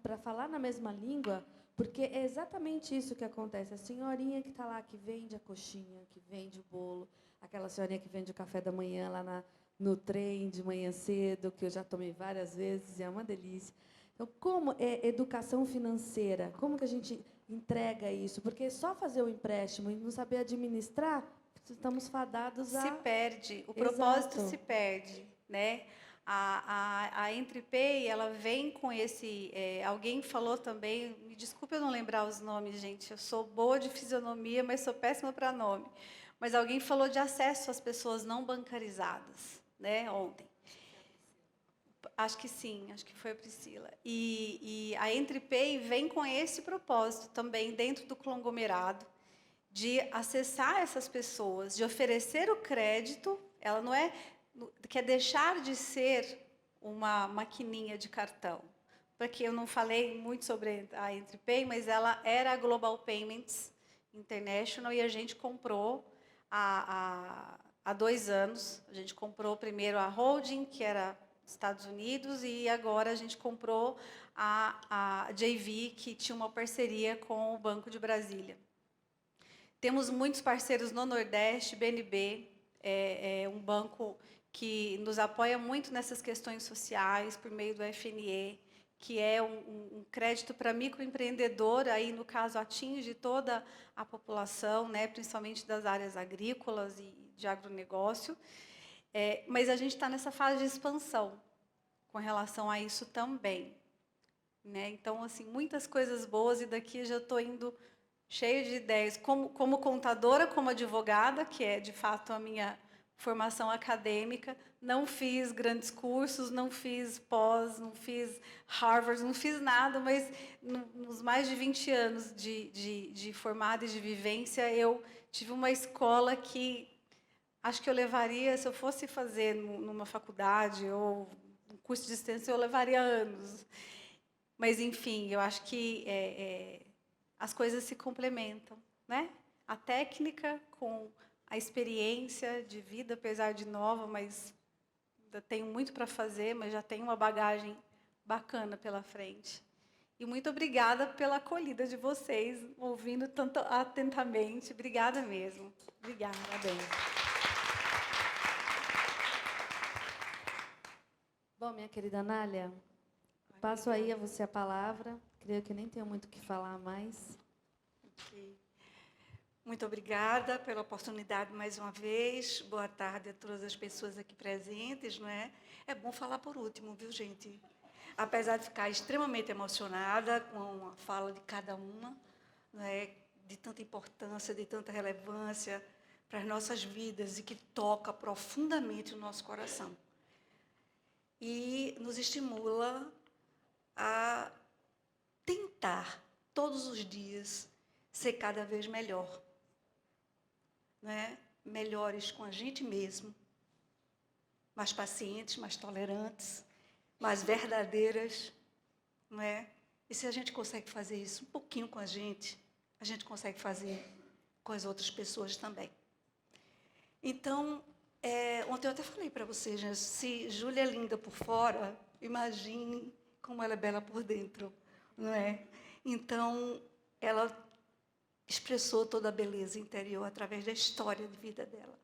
para falar na mesma língua, porque é exatamente isso que acontece. A senhorinha que está lá, que vende a coxinha, que vende o bolo, aquela senhorinha que vende o café da manhã lá no trem de manhã cedo, que eu já tomei várias vezes, e é uma delícia. Então, como é educação financeira? Como que a gente entrega isso? Porque só fazer o empréstimo e não saber administrar, estamos fadados a... Se perde, o propósito se perde, né? A Entrepay, ela vem com esse... alguém falou também, me desculpe eu não lembrar os nomes, gente, eu sou boa de fisionomia, mas sou péssima para nome. Mas alguém falou de acesso às pessoas não bancarizadas, né, ontem. Acho que sim, acho que foi a Priscila. E a Entrepay vem com esse propósito também, dentro do conglomerado, de acessar essas pessoas, de oferecer o crédito. Ela não quer deixar de ser uma maquininha de cartão. Porque eu não falei muito sobre a Entrepay, mas ela era a Global Payments International e a gente comprou há 2 anos. A gente comprou primeiro a holding, que era Estados Unidos, e agora a gente comprou a JV, que tinha uma parceria com o Banco de Brasília. Temos muitos parceiros no Nordeste, BNB, é um banco que nos apoia muito nessas questões sociais, por meio do FNE. que é um crédito para microempreendedor, aí no caso atinge toda a população, né, principalmente das áreas agrícolas e de agronegócio. Mas a gente está nessa fase de expansão com relação a isso também, né? Então, assim, muitas coisas boas, e daqui já estou indo cheio de ideias, como contadora, como advogada, que é, de fato, a minha formação acadêmica. Não fiz grandes cursos, não fiz pós, não fiz Harvard, não fiz nada, mas nos mais de 20 anos de formada e de vivência, eu tive uma escola que acho que eu levaria, se eu fosse fazer numa faculdade ou um curso de extensão, eu levaria anos. Mas, enfim, eu acho que as coisas se complementam, né? A técnica com a experiência de vida, apesar de nova, mas ainda tenho muito para fazer, mas já tenho uma bagagem bacana pela frente. E muito obrigada pela acolhida de vocês, ouvindo tanto atentamente. Obrigada mesmo. Obrigada, parabéns. Bom, minha querida Anália, passo aí a você a palavra. Creio que nem tenho muito o que falar mais. Muito obrigada pela oportunidade mais uma vez. Boa tarde a todas as pessoas aqui presentes, não é? É bom falar por último, viu, gente? Apesar de ficar extremamente emocionada com a fala de cada uma, não é? De tanta importância, de tanta relevância para as nossas vidas e que toca profundamente o nosso coração. E nos estimula a tentar, todos os dias, ser cada vez melhor. Né? Melhores com a gente mesmo, mais pacientes, mais tolerantes, mais verdadeiras. Não é? E se a gente consegue fazer isso um pouquinho com a gente consegue fazer com as outras pessoas também. Então, ontem eu até falei para vocês, né? Se Júlia é linda por fora, imagine como ela é bela por dentro, não é? Então, ela expressou toda a beleza interior através da história de vida dela.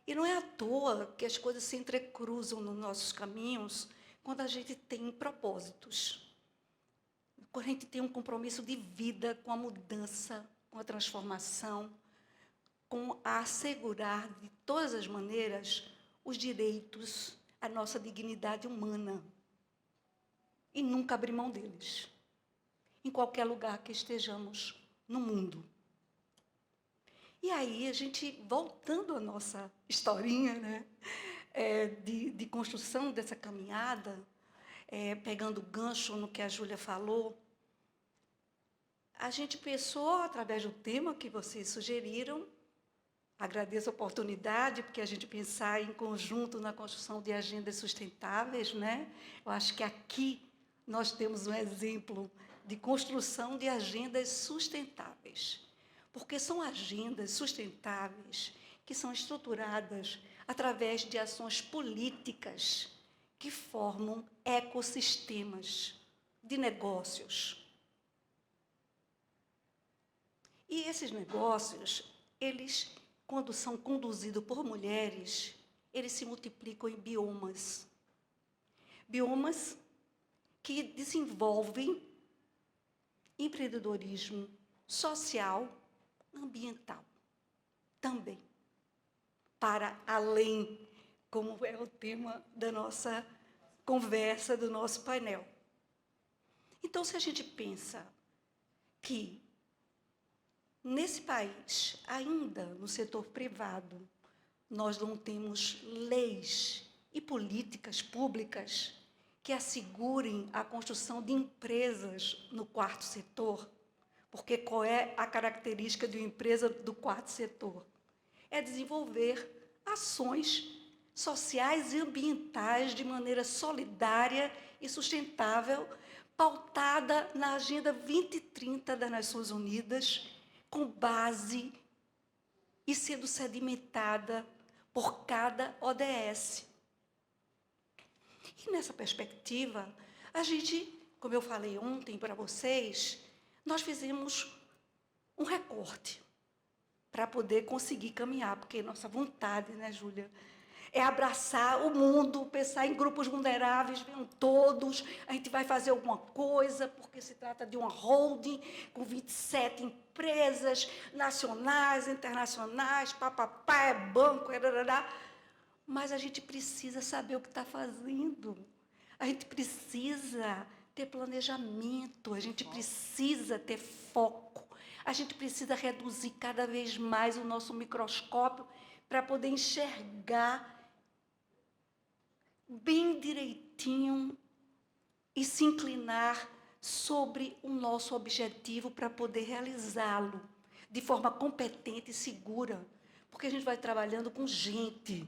E não é à toa que as coisas se entrecruzam nos nossos caminhos quando a gente tem propósitos, quando a gente tem um compromisso de vida com a mudança, com a transformação, com a assegurar de todas as maneiras os direitos, a nossa dignidade humana. E nunca abrir mão deles, em qualquer lugar que estejamos no mundo. E aí, a gente, voltando à nossa historinha, né, de construção dessa caminhada, pegando o gancho no que a Júlia falou, a gente pensou, através do tema que vocês sugeriram, agradeço a oportunidade, porque a gente pensar em conjunto na construção de agendas sustentáveis, né? Eu acho que aqui nós temos um exemplo de construção de agendas sustentáveis, porque são agendas sustentáveis que são estruturadas através de ações políticas que formam ecossistemas de negócios. E esses negócios, eles, quando são conduzidos por mulheres, eles se multiplicam em biomas. Biomas que desenvolvem empreendedorismo social, ambiental, também, para além, como é o tema da nossa conversa, do nosso painel. Então, se a gente pensa que, nesse país, ainda no setor privado, nós não temos leis e políticas públicas que assegurem a construção de empresas no quarto setor, porque qual é a característica de uma empresa do quarto setor? É desenvolver ações sociais e ambientais de maneira solidária e sustentável, pautada na Agenda 2030 das Nações Unidas, com base e sendo sedimentada por cada ODS. E nessa perspectiva, a gente, como eu falei ontem para vocês, nós fizemos um recorte para poder conseguir caminhar, porque nossa vontade, né, Júlia, é abraçar o mundo, pensar em grupos vulneráveis, venham todos, a gente vai fazer alguma coisa, porque se trata de uma holding com 27 empresas nacionais, internacionais, papapá, é banco, mas a gente precisa saber o que está fazendo. A gente precisa ter planejamento, a gente precisa ter foco, a gente precisa reduzir cada vez mais o nosso microscópio para poder enxergar bem direitinho e se inclinar sobre o nosso objetivo para poder realizá-lo de forma competente e segura, porque a gente vai trabalhando com gente,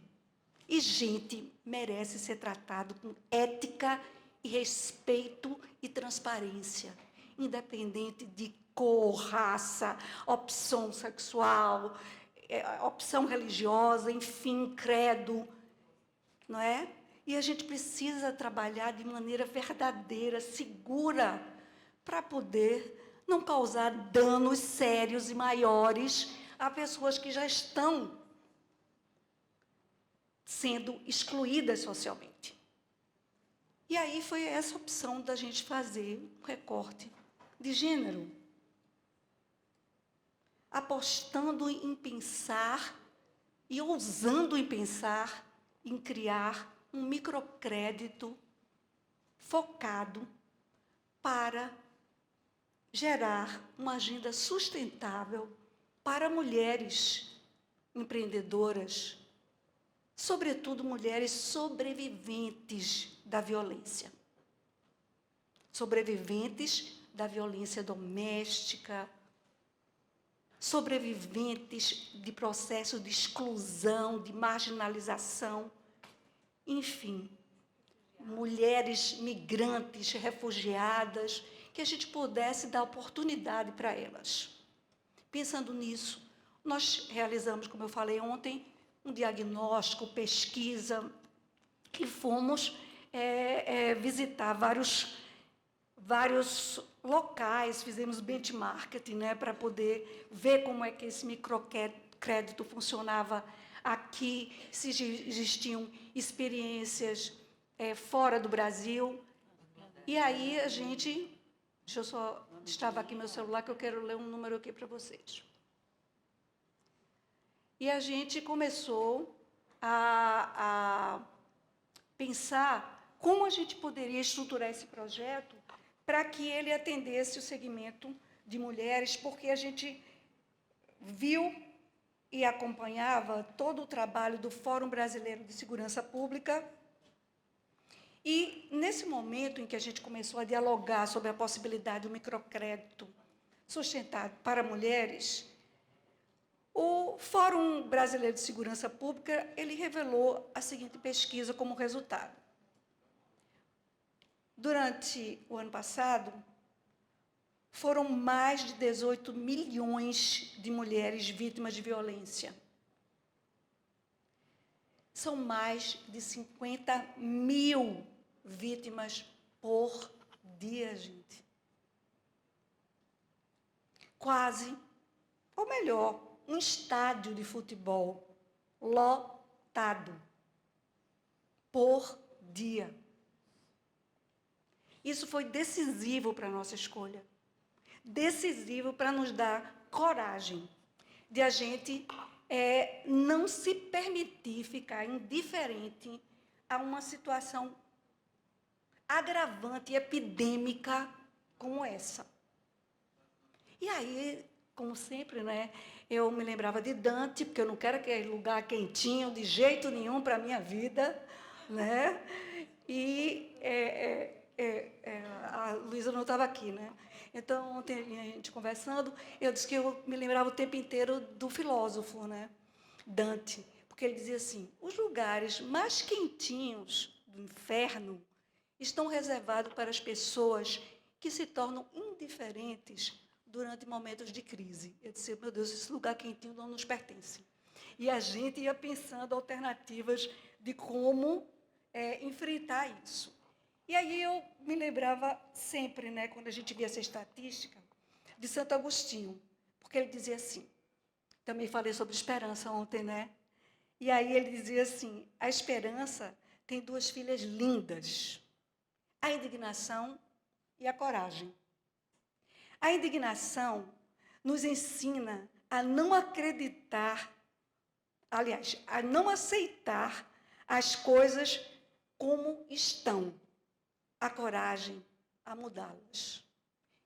e gente merece ser tratado com ética e respeito e transparência, independente de cor, raça, opção sexual, opção religiosa, enfim, credo, não é? E a gente precisa trabalhar de maneira verdadeira, segura, para poder não causar danos sérios e maiores a pessoas que já estão sendo excluídas socialmente. E aí foi essa opção da gente fazer um recorte de gênero, apostando em pensar e ousando em pensar em criar um microcrédito focado para gerar uma agenda sustentável para mulheres empreendedoras, sobretudo mulheres sobreviventes da violência. Sobreviventes da violência doméstica, sobreviventes de processos de exclusão, de marginalização, enfim, mulheres migrantes, refugiadas, que a gente pudesse dar oportunidade para elas. Pensando nisso, nós realizamos, como eu falei ontem, um diagnóstico, pesquisa, e fomos visitar vários locais, fizemos benchmarking, né, para poder ver como é que esse microcrédito funcionava aqui, se existiam experiências fora do Brasil. E aí a gente... Deixa eu só destravar aqui meu celular, que eu quero ler um número aqui para vocês. E a gente começou a pensar como a gente poderia estruturar esse projeto para que ele atendesse o segmento de mulheres, porque a gente viu e acompanhava todo o trabalho do Fórum Brasileiro de Segurança Pública. E, nesse momento em que a gente começou a dialogar sobre a possibilidade do microcrédito sustentado para mulheres, o Fórum Brasileiro de Segurança Pública, ele revelou a seguinte pesquisa como resultado. Durante o ano passado, foram mais de 18 milhões de mulheres vítimas de violência. São mais de 50 mil vítimas por dia, gente. Quase, ou melhor, um estádio de futebol lotado por dia. Isso foi decisivo para a nossa escolha. Decisivo para nos dar coragem de a gente não se permitir ficar indiferente a uma situação agravante e epidêmica como essa. E aí, como sempre, né, eu me lembrava de Dante, porque eu não quero aquele lugar quentinho de jeito nenhum para a minha vida, né? E a Luísa não estava aqui, né? Então, ontem, a gente conversando, eu disse que eu me lembrava o tempo inteiro do filósofo, né? Dante, porque ele dizia assim, os lugares mais quentinhos do inferno estão reservados para as pessoas que se tornam indiferentes durante momentos de crise. Eu disse, meu Deus, esse lugar quentinho não nos pertence. E a gente ia pensando alternativas de como enfrentar isso. E aí eu me lembrava sempre, né, quando a gente via essa estatística, de Santo Agostinho, porque ele dizia assim, também falei sobre esperança ontem, né? E aí ele dizia assim, a esperança tem duas filhas lindas, a indignação e a coragem. A indignação nos ensina a não acreditar, aliás, a não aceitar as coisas como estão. A coragem a mudá-las.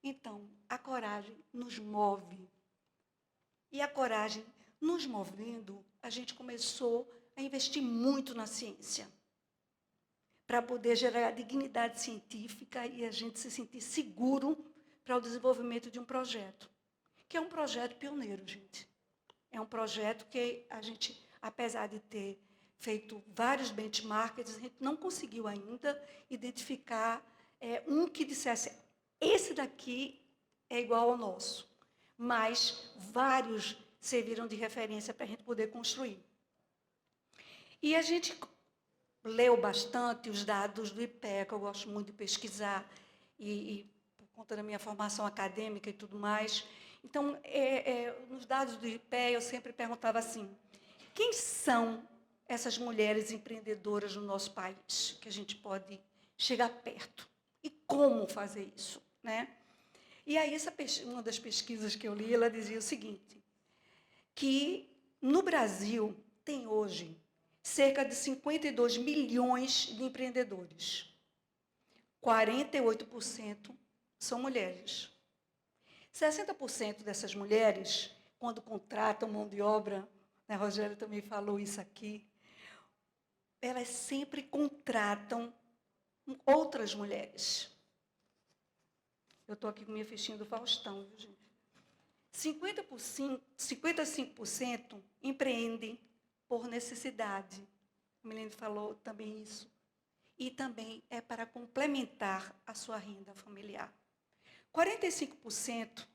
Então, a coragem nos move. E a coragem nos movendo, a gente começou a investir muito na ciência, para poder gerar dignidade científica e a gente se sentir seguro para o desenvolvimento de um projeto, que é um projeto pioneiro, gente. É um projeto que a gente, apesar de ter feito vários benchmarks, a gente não conseguiu ainda identificar um que dissesse, esse daqui é igual ao nosso, mas vários serviram de referência para a gente poder construir. E a gente leu bastante os dados do IPEA, que eu gosto muito de pesquisar, e por conta da minha formação acadêmica e tudo mais. Então, nos dados do IPEA, eu sempre perguntava assim, quem são essas mulheres empreendedoras no nosso país, que a gente pode chegar perto? E como fazer isso, né? E aí, uma das pesquisas que eu li, ela dizia o seguinte, que no Brasil tem hoje cerca de 52 milhões de empreendedores. 48% são mulheres. 60% dessas mulheres, quando contratam mão de obra, né, Rogério também falou isso aqui, elas sempre contratam outras mulheres. Eu estou aqui com minha fichinha do Faustão, viu, gente? 55% empreendem por necessidade. A Milene falou também isso. E também é para complementar a sua renda familiar. 45%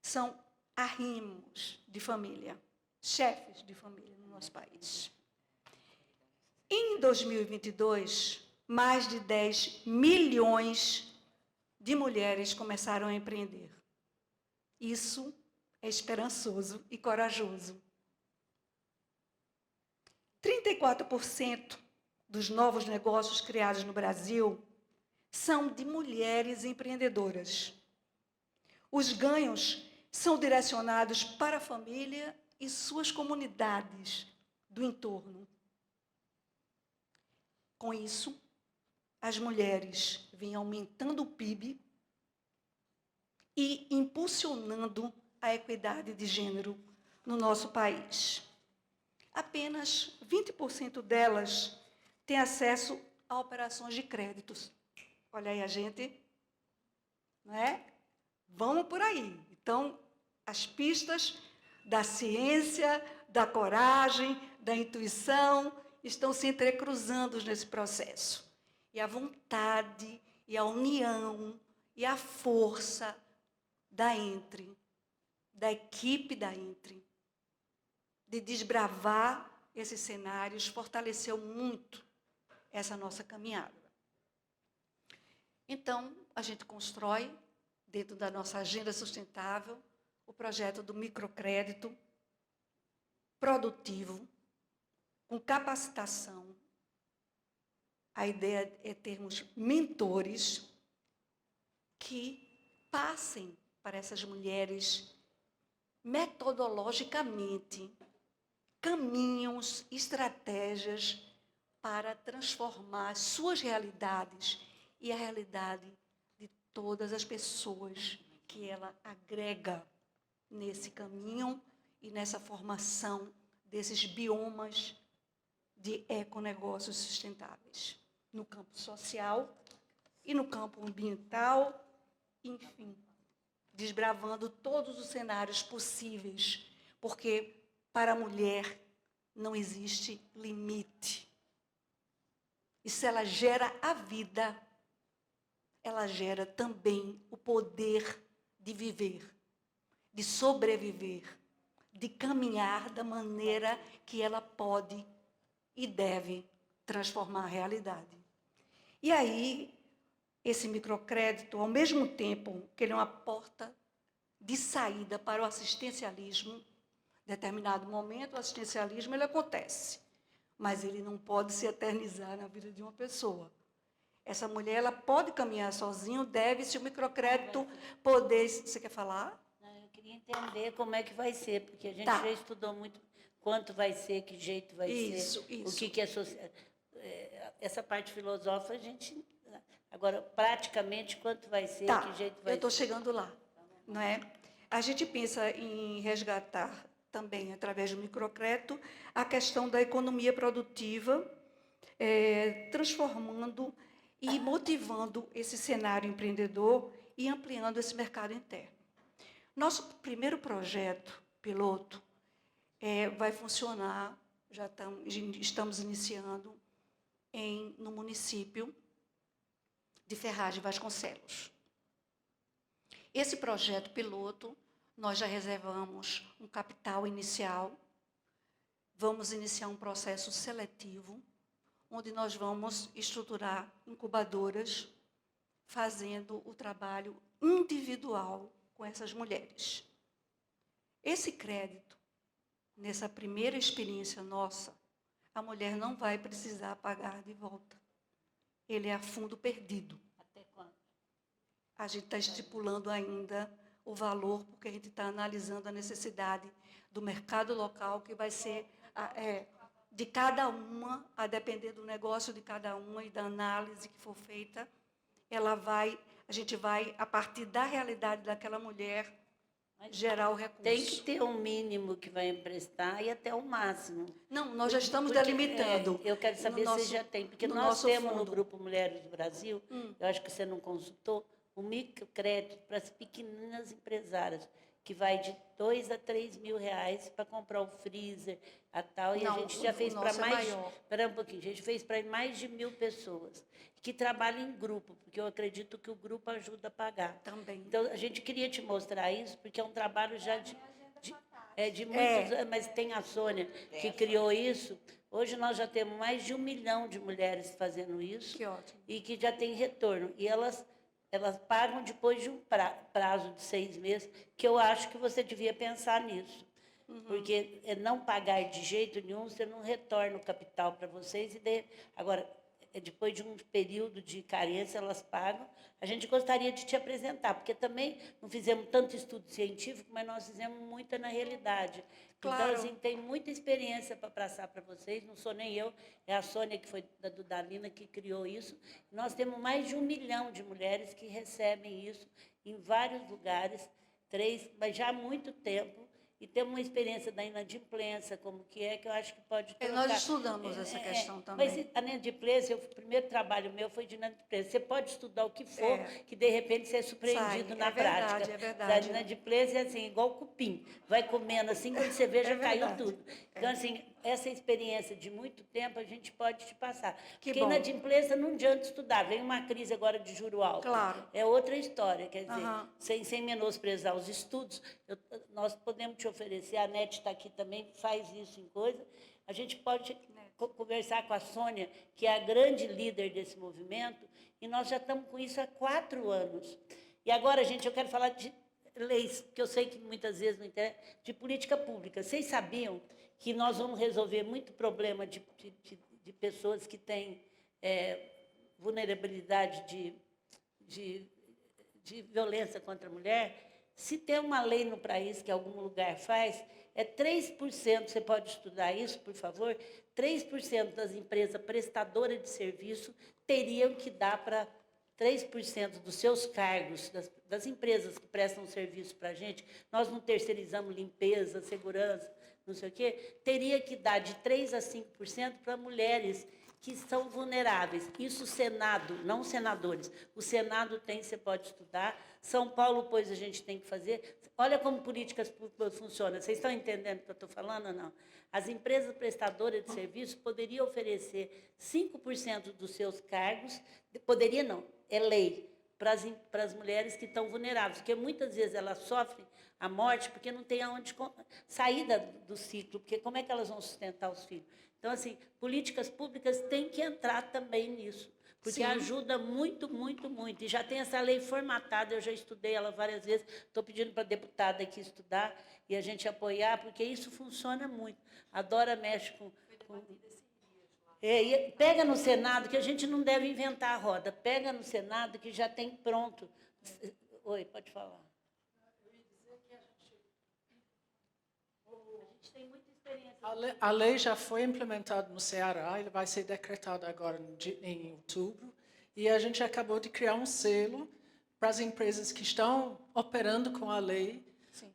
são arrimos de família, chefes de família no nosso país. Em 2022, mais de 10 milhões de mulheres começaram a empreender. Isso é esperançoso e corajoso. 34% dos novos negócios criados no Brasil são de mulheres empreendedoras. Os ganhos são direcionados para a família e suas comunidades do entorno. Com isso, as mulheres vêm aumentando o PIB e impulsionando a equidade de gênero no nosso país. Apenas 20% delas têm acesso a operações de créditos. Olha aí a gente, não é? Vamos por aí. Então, as pistas da ciência, da coragem, da intuição estão se entrecruzando nesse processo. E a vontade, e a união, e a força da equipe da Entre, de desbravar esses cenários, fortaleceu muito essa nossa caminhada. Então, a gente constrói, dentro da nossa agenda sustentável, o projeto do microcrédito produtivo, com capacitação. A ideia é termos mentores que passem para essas mulheres metodologicamente caminhos, estratégias para transformar suas realidades e a realidade de todas as pessoas que ela agrega nesse caminho e nessa formação desses biomas de econegócios sustentáveis, no campo social e no campo ambiental, enfim, desbravando todos os cenários possíveis, porque para a mulher não existe limite. E se ela gera a vida, ela gera também o poder de viver, de sobreviver, de caminhar da maneira que ela pode e deve transformar a realidade. E aí, esse microcrédito, ao mesmo tempo que ele é uma porta de saída para o assistencialismo, em determinado momento, o assistencialismo ele acontece. mas ele não pode se eternizar na vida de uma pessoa. Essa mulher, ela pode caminhar sozinha, deve, se o microcrédito poder... Você quer falar? Não, eu queria entender como é que vai ser, porque a gente Tá. já estudou muito quanto vai ser, que jeito vai Isso, ser, isso. o que é essa parte filosófica, a gente... Agora, praticamente, quanto vai ser, Tá, que jeito eu vai estou ser. chegando lá, não é? A gente pensa em resgatar também, através do microcrédito, a questão da economia produtiva, transformando e motivando esse cenário empreendedor e ampliando esse mercado interno. Nosso primeiro projeto piloto vai funcionar, já estamos iniciando, no município de Ferraz de Vasconcelos. Esse projeto piloto, nós já reservamos um capital inicial, vamos iniciar um processo seletivo, onde nós vamos estruturar incubadoras, fazendo o trabalho individual com essas mulheres. Esse crédito, nessa primeira experiência nossa, a mulher não vai precisar pagar de volta. Ele é a fundo perdido. Até quando? A gente está estipulando ainda o valor, porque a gente está analisando a necessidade do mercado local, que vai ser de cada uma, a depender do negócio de cada uma e da análise que for feita, a gente vai, a partir da realidade daquela mulher, gerar o recurso. Tem que ter um mínimo que vai emprestar e até o máximo. Não, nós já estamos Porque, delimitando. eu quero saber no se nosso- já tem, porque no nós nosso temos no fundo. Grupo Mulheres do Brasil, eu acho que você não consultou, um microcrédito para as pequenas empresárias, que vai de 2 a 3 mil reais para comprar o freezer, a tal, e Não, a gente já o fez para nosso é mais... maior. Espera um pouquinho, a gente fez para mais de 1.000 pessoas, que trabalham em grupo, porque eu acredito que o grupo ajuda a pagar. Também. Então, a gente queria te mostrar isso, porque é um trabalho já de muitos anos, mas tem a Sônia que criou isso. Hoje nós já temos mais de 1 milhão de mulheres fazendo isso. Que ótimo. E que já tem retorno. E elas pagam depois de um prazo de 6 meses, que eu acho que você devia pensar nisso. Porque não pagar de jeito nenhum, você não retorna o capital para vocês. Agora, depois de um período de carência, elas pagam. A gente gostaria de te apresentar, porque também não fizemos tanto estudo científico, mas nós fizemos muita na realidade. Claro. Então, assim, tem muita experiência para passar para vocês, não sou nem eu, é a Sônia, que foi do Dalina, que criou isso. Nós temos mais de 1 milhão de mulheres que recebem isso em vários lugares, mas já há muito tempo. E temos uma experiência da inadimplência, como que eu acho que pode trocar. Nós estudamos essa questão também. Mas a inadimplência, o primeiro trabalho meu foi de inadimplência. Você pode estudar o que for, que de repente você é surpreendido Sai, na prática. É verdade. A inadimplência é assim, igual cupim. Vai comendo assim, quando você vê, já caiu verdade. tudo. Então, assim, essa experiência de muito tempo a gente pode te passar. Que Porque bom. inadimplência não adianta estudar. Vem uma crise agora de juro alto. Claro. É outra história. Quer dizer, Aham. sem menosprezar os estudos, nós podemos te oferecer, a NET está aqui também, faz isso em coisa. A gente pode conversar com a Sônia, que é a grande líder desse movimento, e nós já estamos com isso há 4 anos. E agora, gente, eu quero falar de leis, porque eu sei que muitas vezes não interessa, de política pública. Vocês sabiam que nós vamos resolver muito problema de pessoas que têm vulnerabilidade de violência contra a mulher? Se tem uma lei no país que algum lugar faz, é 3%, você pode estudar isso, por favor, 3% das empresas prestadoras de serviço teriam que dar para 3% dos seus cargos, das empresas que prestam serviço para a gente, nós não terceirizamos limpeza, segurança, não sei o quê, teria que dar de 3% a 5% para mulheres que são vulneráveis. Isso o Senado, não os senadores. O Senado tem, você pode estudar. São Paulo, pois, a gente tem que fazer. Olha como políticas públicas funcionam. Vocês estão entendendo o que eu estou falando ou não? As empresas prestadoras de serviço poderiam oferecer 5% dos seus cargos, poderia não, é lei, para as mulheres que estão vulneráveis, porque muitas vezes elas sofrem a morte porque não tem aonde sair do ciclo, porque como é que elas vão sustentar os filhos? Então, assim, políticas públicas têm que entrar também nisso, porque ajuda muito, muito, muito. E já tem essa lei formatada, eu já estudei ela várias vezes, estou pedindo para a deputada aqui estudar e a gente apoiar, porque isso funciona muito. A Dora mexe com Pega no Senado, que a gente não deve inventar a roda. Pega no Senado, que já tem pronto. Oi, pode falar. A lei já foi implementada no Ceará, ele vai ser decretado agora em outubro, e a gente acabou de criar um selo para as empresas que estão operando com a lei,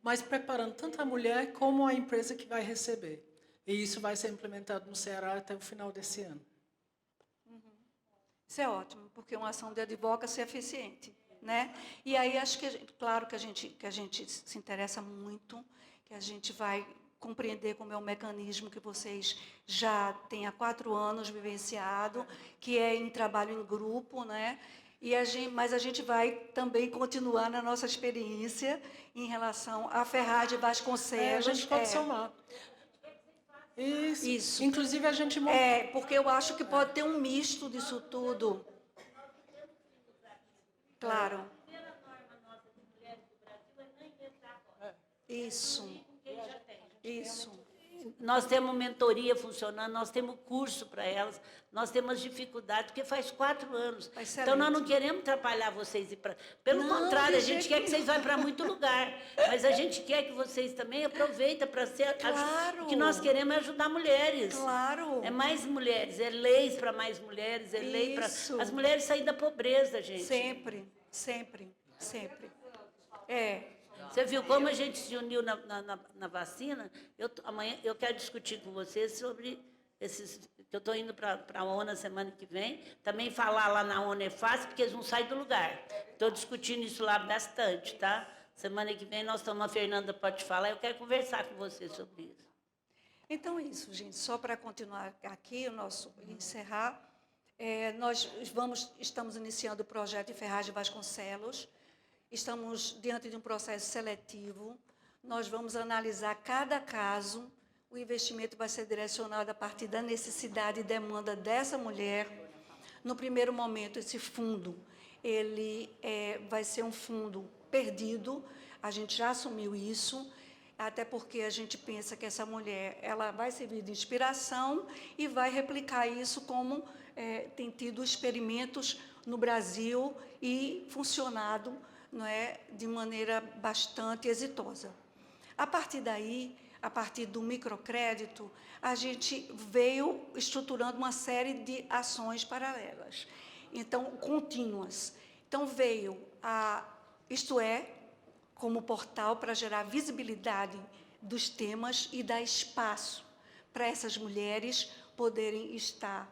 mas preparando tanto a mulher como a empresa que vai receber. E isso vai ser implementado no Ceará até o final desse ano. Isso é ótimo, porque uma ação de advocacy é eficiente, né? E aí acho que, claro que a gente se interessa muito, que a gente vai compreender como é o mecanismo que vocês já têm há 4 anos vivenciado, que é em trabalho em grupo, né? Mas a gente vai também continuar na nossa experiência em relação à Ferraz Vasconcelos. A gente pode somar. Isso. Inclusive, a gente... porque eu acho que pode ter um misto disso tudo. Claro. Isso. Nós temos mentoria funcionando, nós temos curso para elas, nós temos dificuldade, porque faz 4 anos. Excelente. Então, nós não queremos atrapalhar vocês. Pelo contrário, a gente quer que vocês vão para muito lugar. Mas a gente quer que vocês também aproveitem para ser... Claro. O que nós queremos é ajudar mulheres. Claro. É mais mulheres, é leis para mais mulheres, é lei para... As mulheres saírem da pobreza, gente. Sempre, sempre, sempre. Você viu como a gente se uniu na vacina? Amanhã eu quero discutir com vocês sobre esses... Eu estou indo para a ONU na semana que vem. Também falar lá na ONU é fácil, porque eles não saem do lugar. Estou discutindo isso lá bastante, tá? Semana que vem nós estamos, a Fernanda pode falar, eu quero conversar com vocês sobre isso. Então é isso, gente. Só para continuar aqui, encerrar, nós estamos iniciando o projeto de Ferraz Vasconcelos. Estamos diante de um processo seletivo. Nós vamos analisar cada caso. O investimento vai ser direcionado a partir da necessidade e demanda dessa mulher. No primeiro momento, esse fundo ele vai ser um fundo perdido. A gente já assumiu isso, até porque a gente pensa que essa mulher ela vai servir de inspiração e vai replicar isso como tem tido experimentos no Brasil e funcionado, não é, de maneira bastante exitosa. A partir daí, a partir do microcrédito, a gente veio estruturando uma série de ações paralelas, então, contínuas. Então, veio a Isto É, como portal para gerar visibilidade dos temas e dar espaço para essas mulheres poderem estar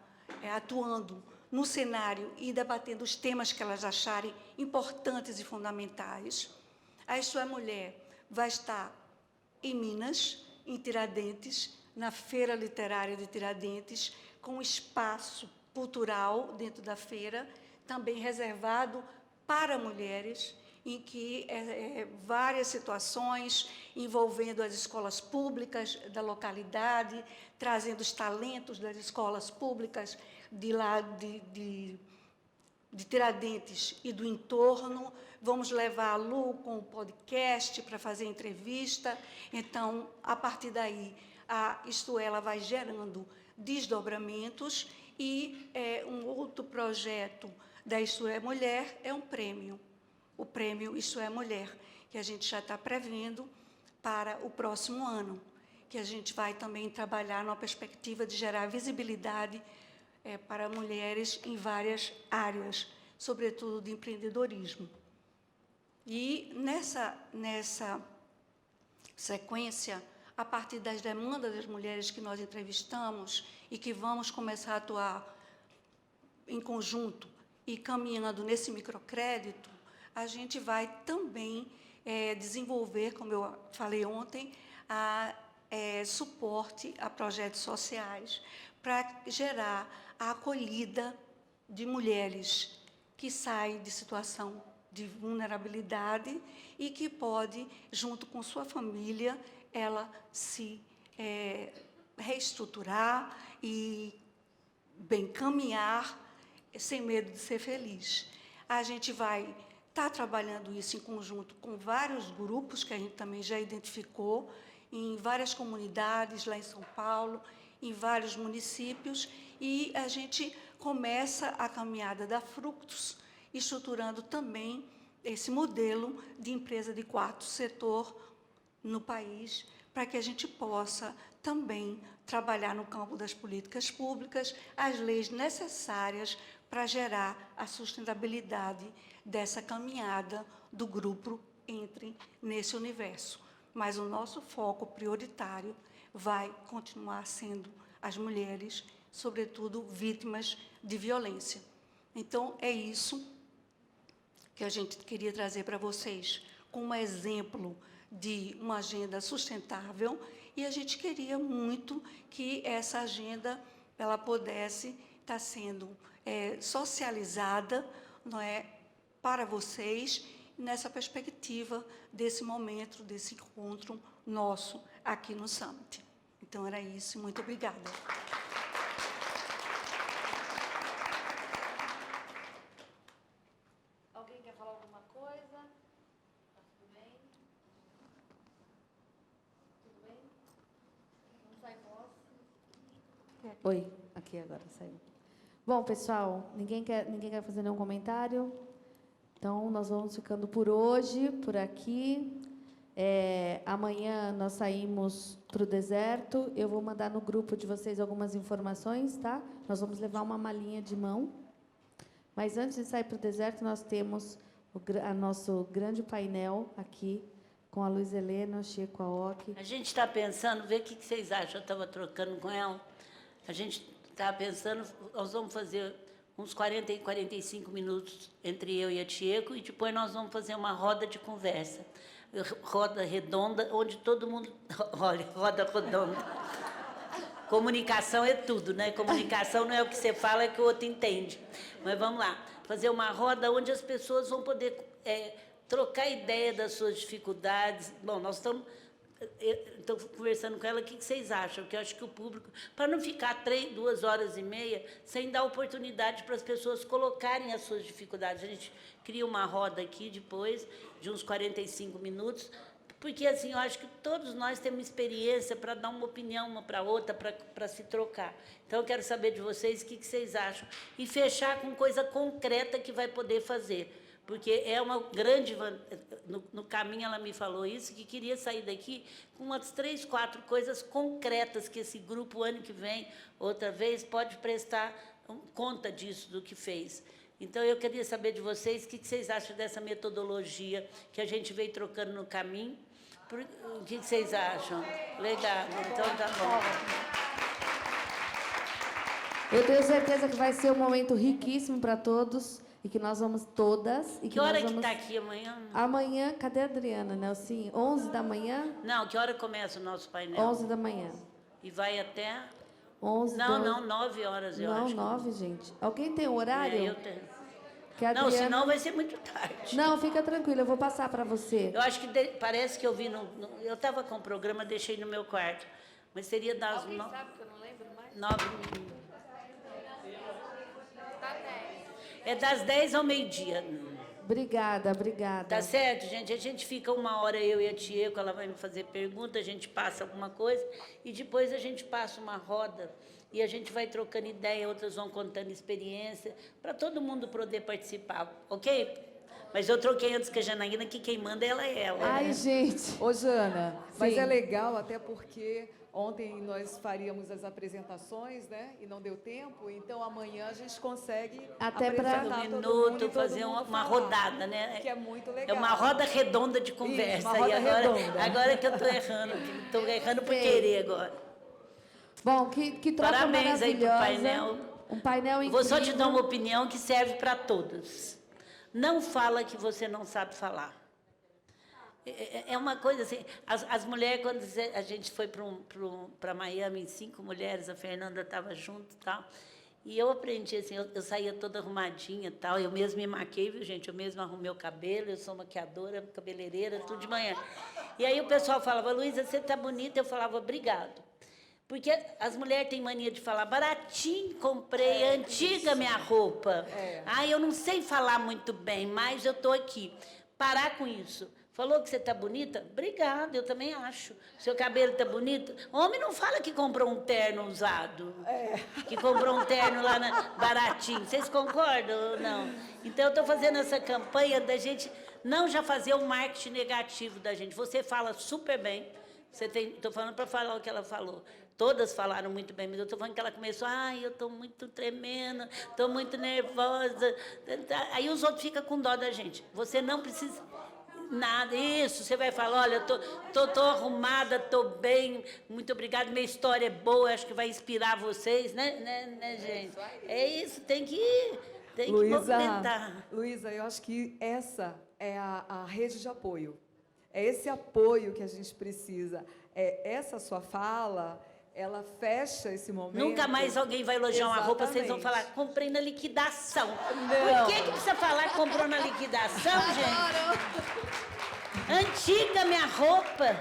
atuando no cenário e debatendo os temas que elas acharem importantes e fundamentais. A Isto É Mulher vai estar em Minas, em Tiradentes, na Feira Literária de Tiradentes, com espaço cultural dentro da feira, também reservado para mulheres, em que várias situações envolvendo as escolas públicas da localidade, trazendo os talentos das escolas públicas de Tiradentes e do entorno. Vamos levar a Lu com o podcast para fazer entrevista. Então, a partir daí, Isto É, ela vai gerando desdobramentos e um outro projeto da Isto É Mulher é um prêmio. O prêmio Isto É Mulher, que a gente já está prevendo para o próximo ano, que a gente vai também trabalhar numa perspectiva de gerar visibilidade para mulheres em várias áreas, sobretudo de empreendedorismo. E nessa sequência, a partir das demandas das mulheres que nós entrevistamos e que vamos começar a atuar em conjunto e caminhando nesse microcrédito, a gente vai também desenvolver, como eu falei ontem, suporte a projetos sociais para gerar a acolhida de mulheres que saem de situação de vulnerabilidade e que pode, junto com sua família, ela se reestruturar e bem caminhar sem medo de ser feliz. A gente vai estar trabalhando isso em conjunto com vários grupos que a gente também já identificou, em várias comunidades lá em São Paulo, em vários municípios, e a gente começa a caminhada da Fructus, estruturando também esse modelo de empresa de quarto setor no país, para que a gente possa também trabalhar no campo das políticas públicas, as leis necessárias para gerar a sustentabilidade dessa caminhada do grupo entre nesse universo. Mas o nosso foco prioritário vai continuar sendo as mulheres, sobretudo vítimas de violência. Então, é isso que a gente queria trazer para vocês, como exemplo de uma agenda sustentável, e a gente queria muito que essa agenda ela pudesse estar sendo socializada, não é, para vocês, nessa perspectiva desse momento, desse encontro nosso aqui no Summit. Então, era isso. Muito obrigada. Alguém quer falar alguma coisa? Tá tudo bem? Tudo bem? Não sai voz? Oi, aqui agora saiu. Bom, pessoal, ninguém quer fazer nenhum comentário? Então, nós vamos ficando por hoje, por aqui. Amanhã nós saímos para o deserto. Eu vou mandar no grupo de vocês algumas informações, tá? Nós vamos levar uma malinha de mão. Mas antes de sair para o deserto, nós temos o nosso grande painel aqui, com a Luiz Helena, o Chico Aoki. A gente está pensando, vê o que vocês acham, eu estava trocando com ela. A gente está pensando, nós vamos fazer uns 40 e 45 minutos entre eu e a Tieco, e depois nós vamos fazer uma roda de conversa. Roda redonda, onde todo mundo... Olha, roda redonda. Comunicação é tudo, né? Comunicação não é o que você fala, é o que o outro entende. Mas vamos lá, fazer uma roda onde as pessoas vão poder trocar ideia das suas dificuldades. Bom, nós estamos... Estou conversando com ela, o que vocês acham? Porque eu acho que o público, para não ficar 2 horas e meia, sem dar oportunidade para as pessoas colocarem as suas dificuldades. A gente cria uma roda aqui depois, de uns 45 minutos, porque assim, eu acho que todos nós temos experiência para dar uma opinião uma para outra, para se trocar. Então, eu quero saber de vocês o que vocês acham. E fechar com coisa concreta que vai poder fazer. Porque é uma grande... No caminho ela me falou isso, que queria sair daqui com umas 3, 4 coisas concretas que esse grupo, ano que vem, outra vez, pode prestar conta disso, do que fez. Então, eu queria saber de vocês o que vocês acham dessa metodologia que a gente veio trocando no caminho. O que vocês acham? Legal, então tá bom. Eu tenho certeza que vai ser um momento riquíssimo para todos. E que nós vamos todas... Que hora que está aqui amanhã? Amanhã, cadê a Adriana, Nelson? 11 da manhã? Não, que hora começa o nosso painel? 11 da manhã. E vai até... 11 Não, 9 horas, eu acho. Não, 9, gente. Alguém tem um horário? Eu tenho. Que a Não, Adriana... senão vai ser muito tarde. Não, fica tranquila, eu vou passar para você. Eu acho que parece que eu vi... eu estava com o programa, deixei no meu quarto. Mas seria das... Alguém sabe que eu não lembro mais? 9... Tá 10. É das 10 ao meio-dia. Obrigada, obrigada. Tá certo, gente? A gente fica 1 hora, eu e a Tieco, ela vai me fazer pergunta, a gente passa alguma coisa, e depois a gente passa uma roda, e a gente vai trocando ideia, outras vão contando experiência, para todo mundo poder participar, ok? Mas eu troquei antes com a Janaína, que quem manda é ela. Ai, né? gente. Ô, Jana, mas Sim. é legal até porque ontem nós faríamos as apresentações, né? E não deu tempo, então amanhã a gente consegue Até pra- apresentar Um todo minuto, mundo e todo fazer mundo uma falar, rodada, né? que é muito É legal. uma roda redonda de conversa. uma roda e redonda. agora que eu estou errando por Sim. querer agora. Bom, que troca Parabéns aí pro maravilhosa. painel. Um painel incrível. Vou só te dar uma opinião que serve para todos. Não fala que você não sabe falar. É uma coisa assim, as mulheres, quando a gente foi para Miami, 5 mulheres, a Fernanda estava junto e tal, e eu aprendi assim, eu saía toda arrumadinha e tal, eu mesma me maquei, viu, gente? Eu mesma arrumei o cabelo, eu sou maquiadora, cabeleireira, tudo de manhã. E aí o pessoal falava, Luísa, você está bonita, eu falava, obrigado. Porque as mulheres têm mania de falar, baratinho, comprei, antiga minha roupa. Eu não sei falar muito bem, mas eu estou aqui. Parar com isso. Falou que você está bonita? Obrigada, eu também acho. Seu cabelo está bonito? Homem não fala que comprou um terno usado. Que comprou um terno lá baratinho. Vocês concordam ou não? Então, eu estou fazendo essa campanha da gente não já fazer o marketing negativo da gente. Você fala super bem. Estou falando para falar o que ela falou. Todas falaram muito bem, mas eu estou falando que ela começou, eu estou muito tremendo, estou muito nervosa. Aí os outros ficam com dó da gente. Você não precisa nada, isso, você vai falar, olha, tô arrumada, tô bem, muito obrigada, minha história é boa, acho que vai inspirar vocês, né, gente? É isso, tem que movimentar. Luísa, eu acho que essa é a rede de apoio. É esse apoio que a gente precisa. Essa sua fala, ela fecha esse momento. Nunca mais alguém vai elogiar uma roupa, vocês vão falar, comprei na liquidação. Não. Por que precisa falar que comprou na liquidação, gente? Antiga minha roupa.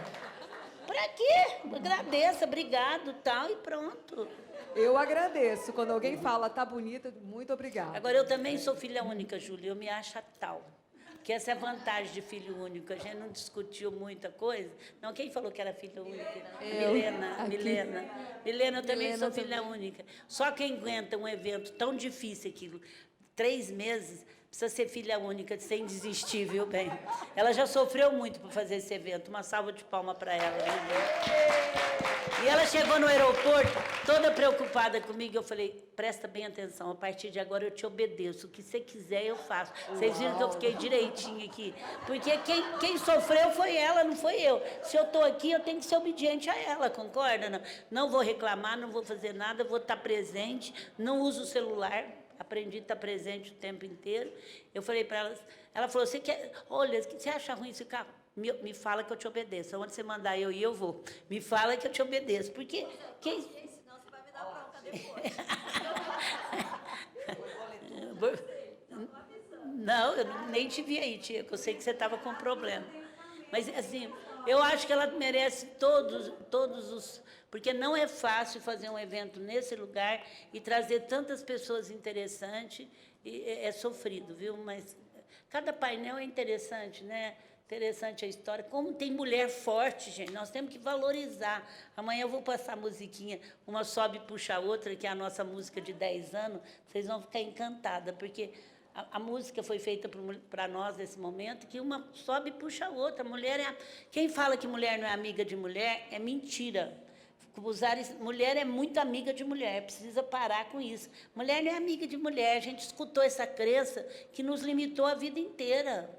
Pra quê? Agradeça, obrigado, tal, e pronto. Eu agradeço. Quando alguém fala, tá bonita, muito obrigada. Agora, eu também sou filha única, Júlia, eu me acho tal. Porque essa é a vantagem de filho único. A gente não discutiu muita coisa. Não, quem falou que era filha única? Milena, eu também sou filha única. Só quem aguenta um evento tão difícil, aquilo, 3 meses, precisa ser filha única, sem desistir, viu, bem? Ela já sofreu muito para fazer esse evento. Uma salva de palmas para ela. Viu? E ela chegou no aeroporto, toda preocupada comigo. Eu falei, presta bem atenção, a partir de agora eu te obedeço. O que você quiser, eu faço. Vocês viram que eu fiquei direitinho aqui? Porque quem sofreu foi ela, não foi eu. Se eu estou aqui, eu tenho que ser obediente a ela, concorda? Não vou reclamar, não vou fazer nada, vou estar presente, não uso o celular. Aprendi a estar presente o tempo inteiro. Eu falei para ela falou, olha, você acha ruim esse carro? Me fala que eu te obedeço. Onde você mandar eu ir, eu vou. Me fala que eu te obedeço. Porque quem... Senão você vai me dar bronca depois. Não, eu nem te vi aí, tia, que eu sei que você estava com problema. Mas, assim, eu acho que ela merece todos os... Porque não é fácil fazer um evento nesse lugar e trazer tantas pessoas interessantes. E é sofrido, viu? Mas cada painel é interessante, né? Interessante a história. Como tem mulher forte, gente, nós temos que valorizar. Amanhã eu vou passar a musiquinha, uma sobe e puxa a outra, que é a nossa música de 10 anos, vocês vão ficar encantadas, porque a música foi feita para nós nesse momento, que uma sobe e puxa a outra. Quem fala que mulher não é amiga de mulher, é mentira. Mulher é muito amiga de mulher, precisa parar com isso. Mulher não é amiga de mulher, a gente escutou essa crença que nos limitou a vida inteira.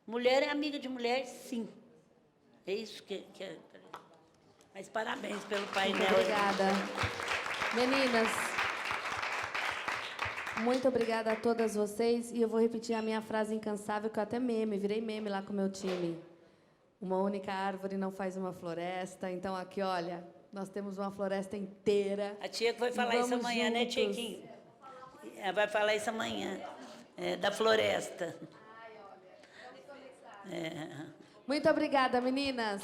Mulher é amiga de mulher, sim. É isso que é. Mas parabéns pelo painel. Obrigada. Meninas, muito obrigada a todas vocês. E eu vou repetir a minha frase incansável, que eu até virei meme lá com o meu time. Uma única árvore não faz uma floresta. Então, aqui, olha, nós temos uma floresta inteira. A tia que vai falar isso amanhã, juntos. Né, Tiequinho? Ela vai falar isso amanhã, da floresta. Muito obrigada, meninas.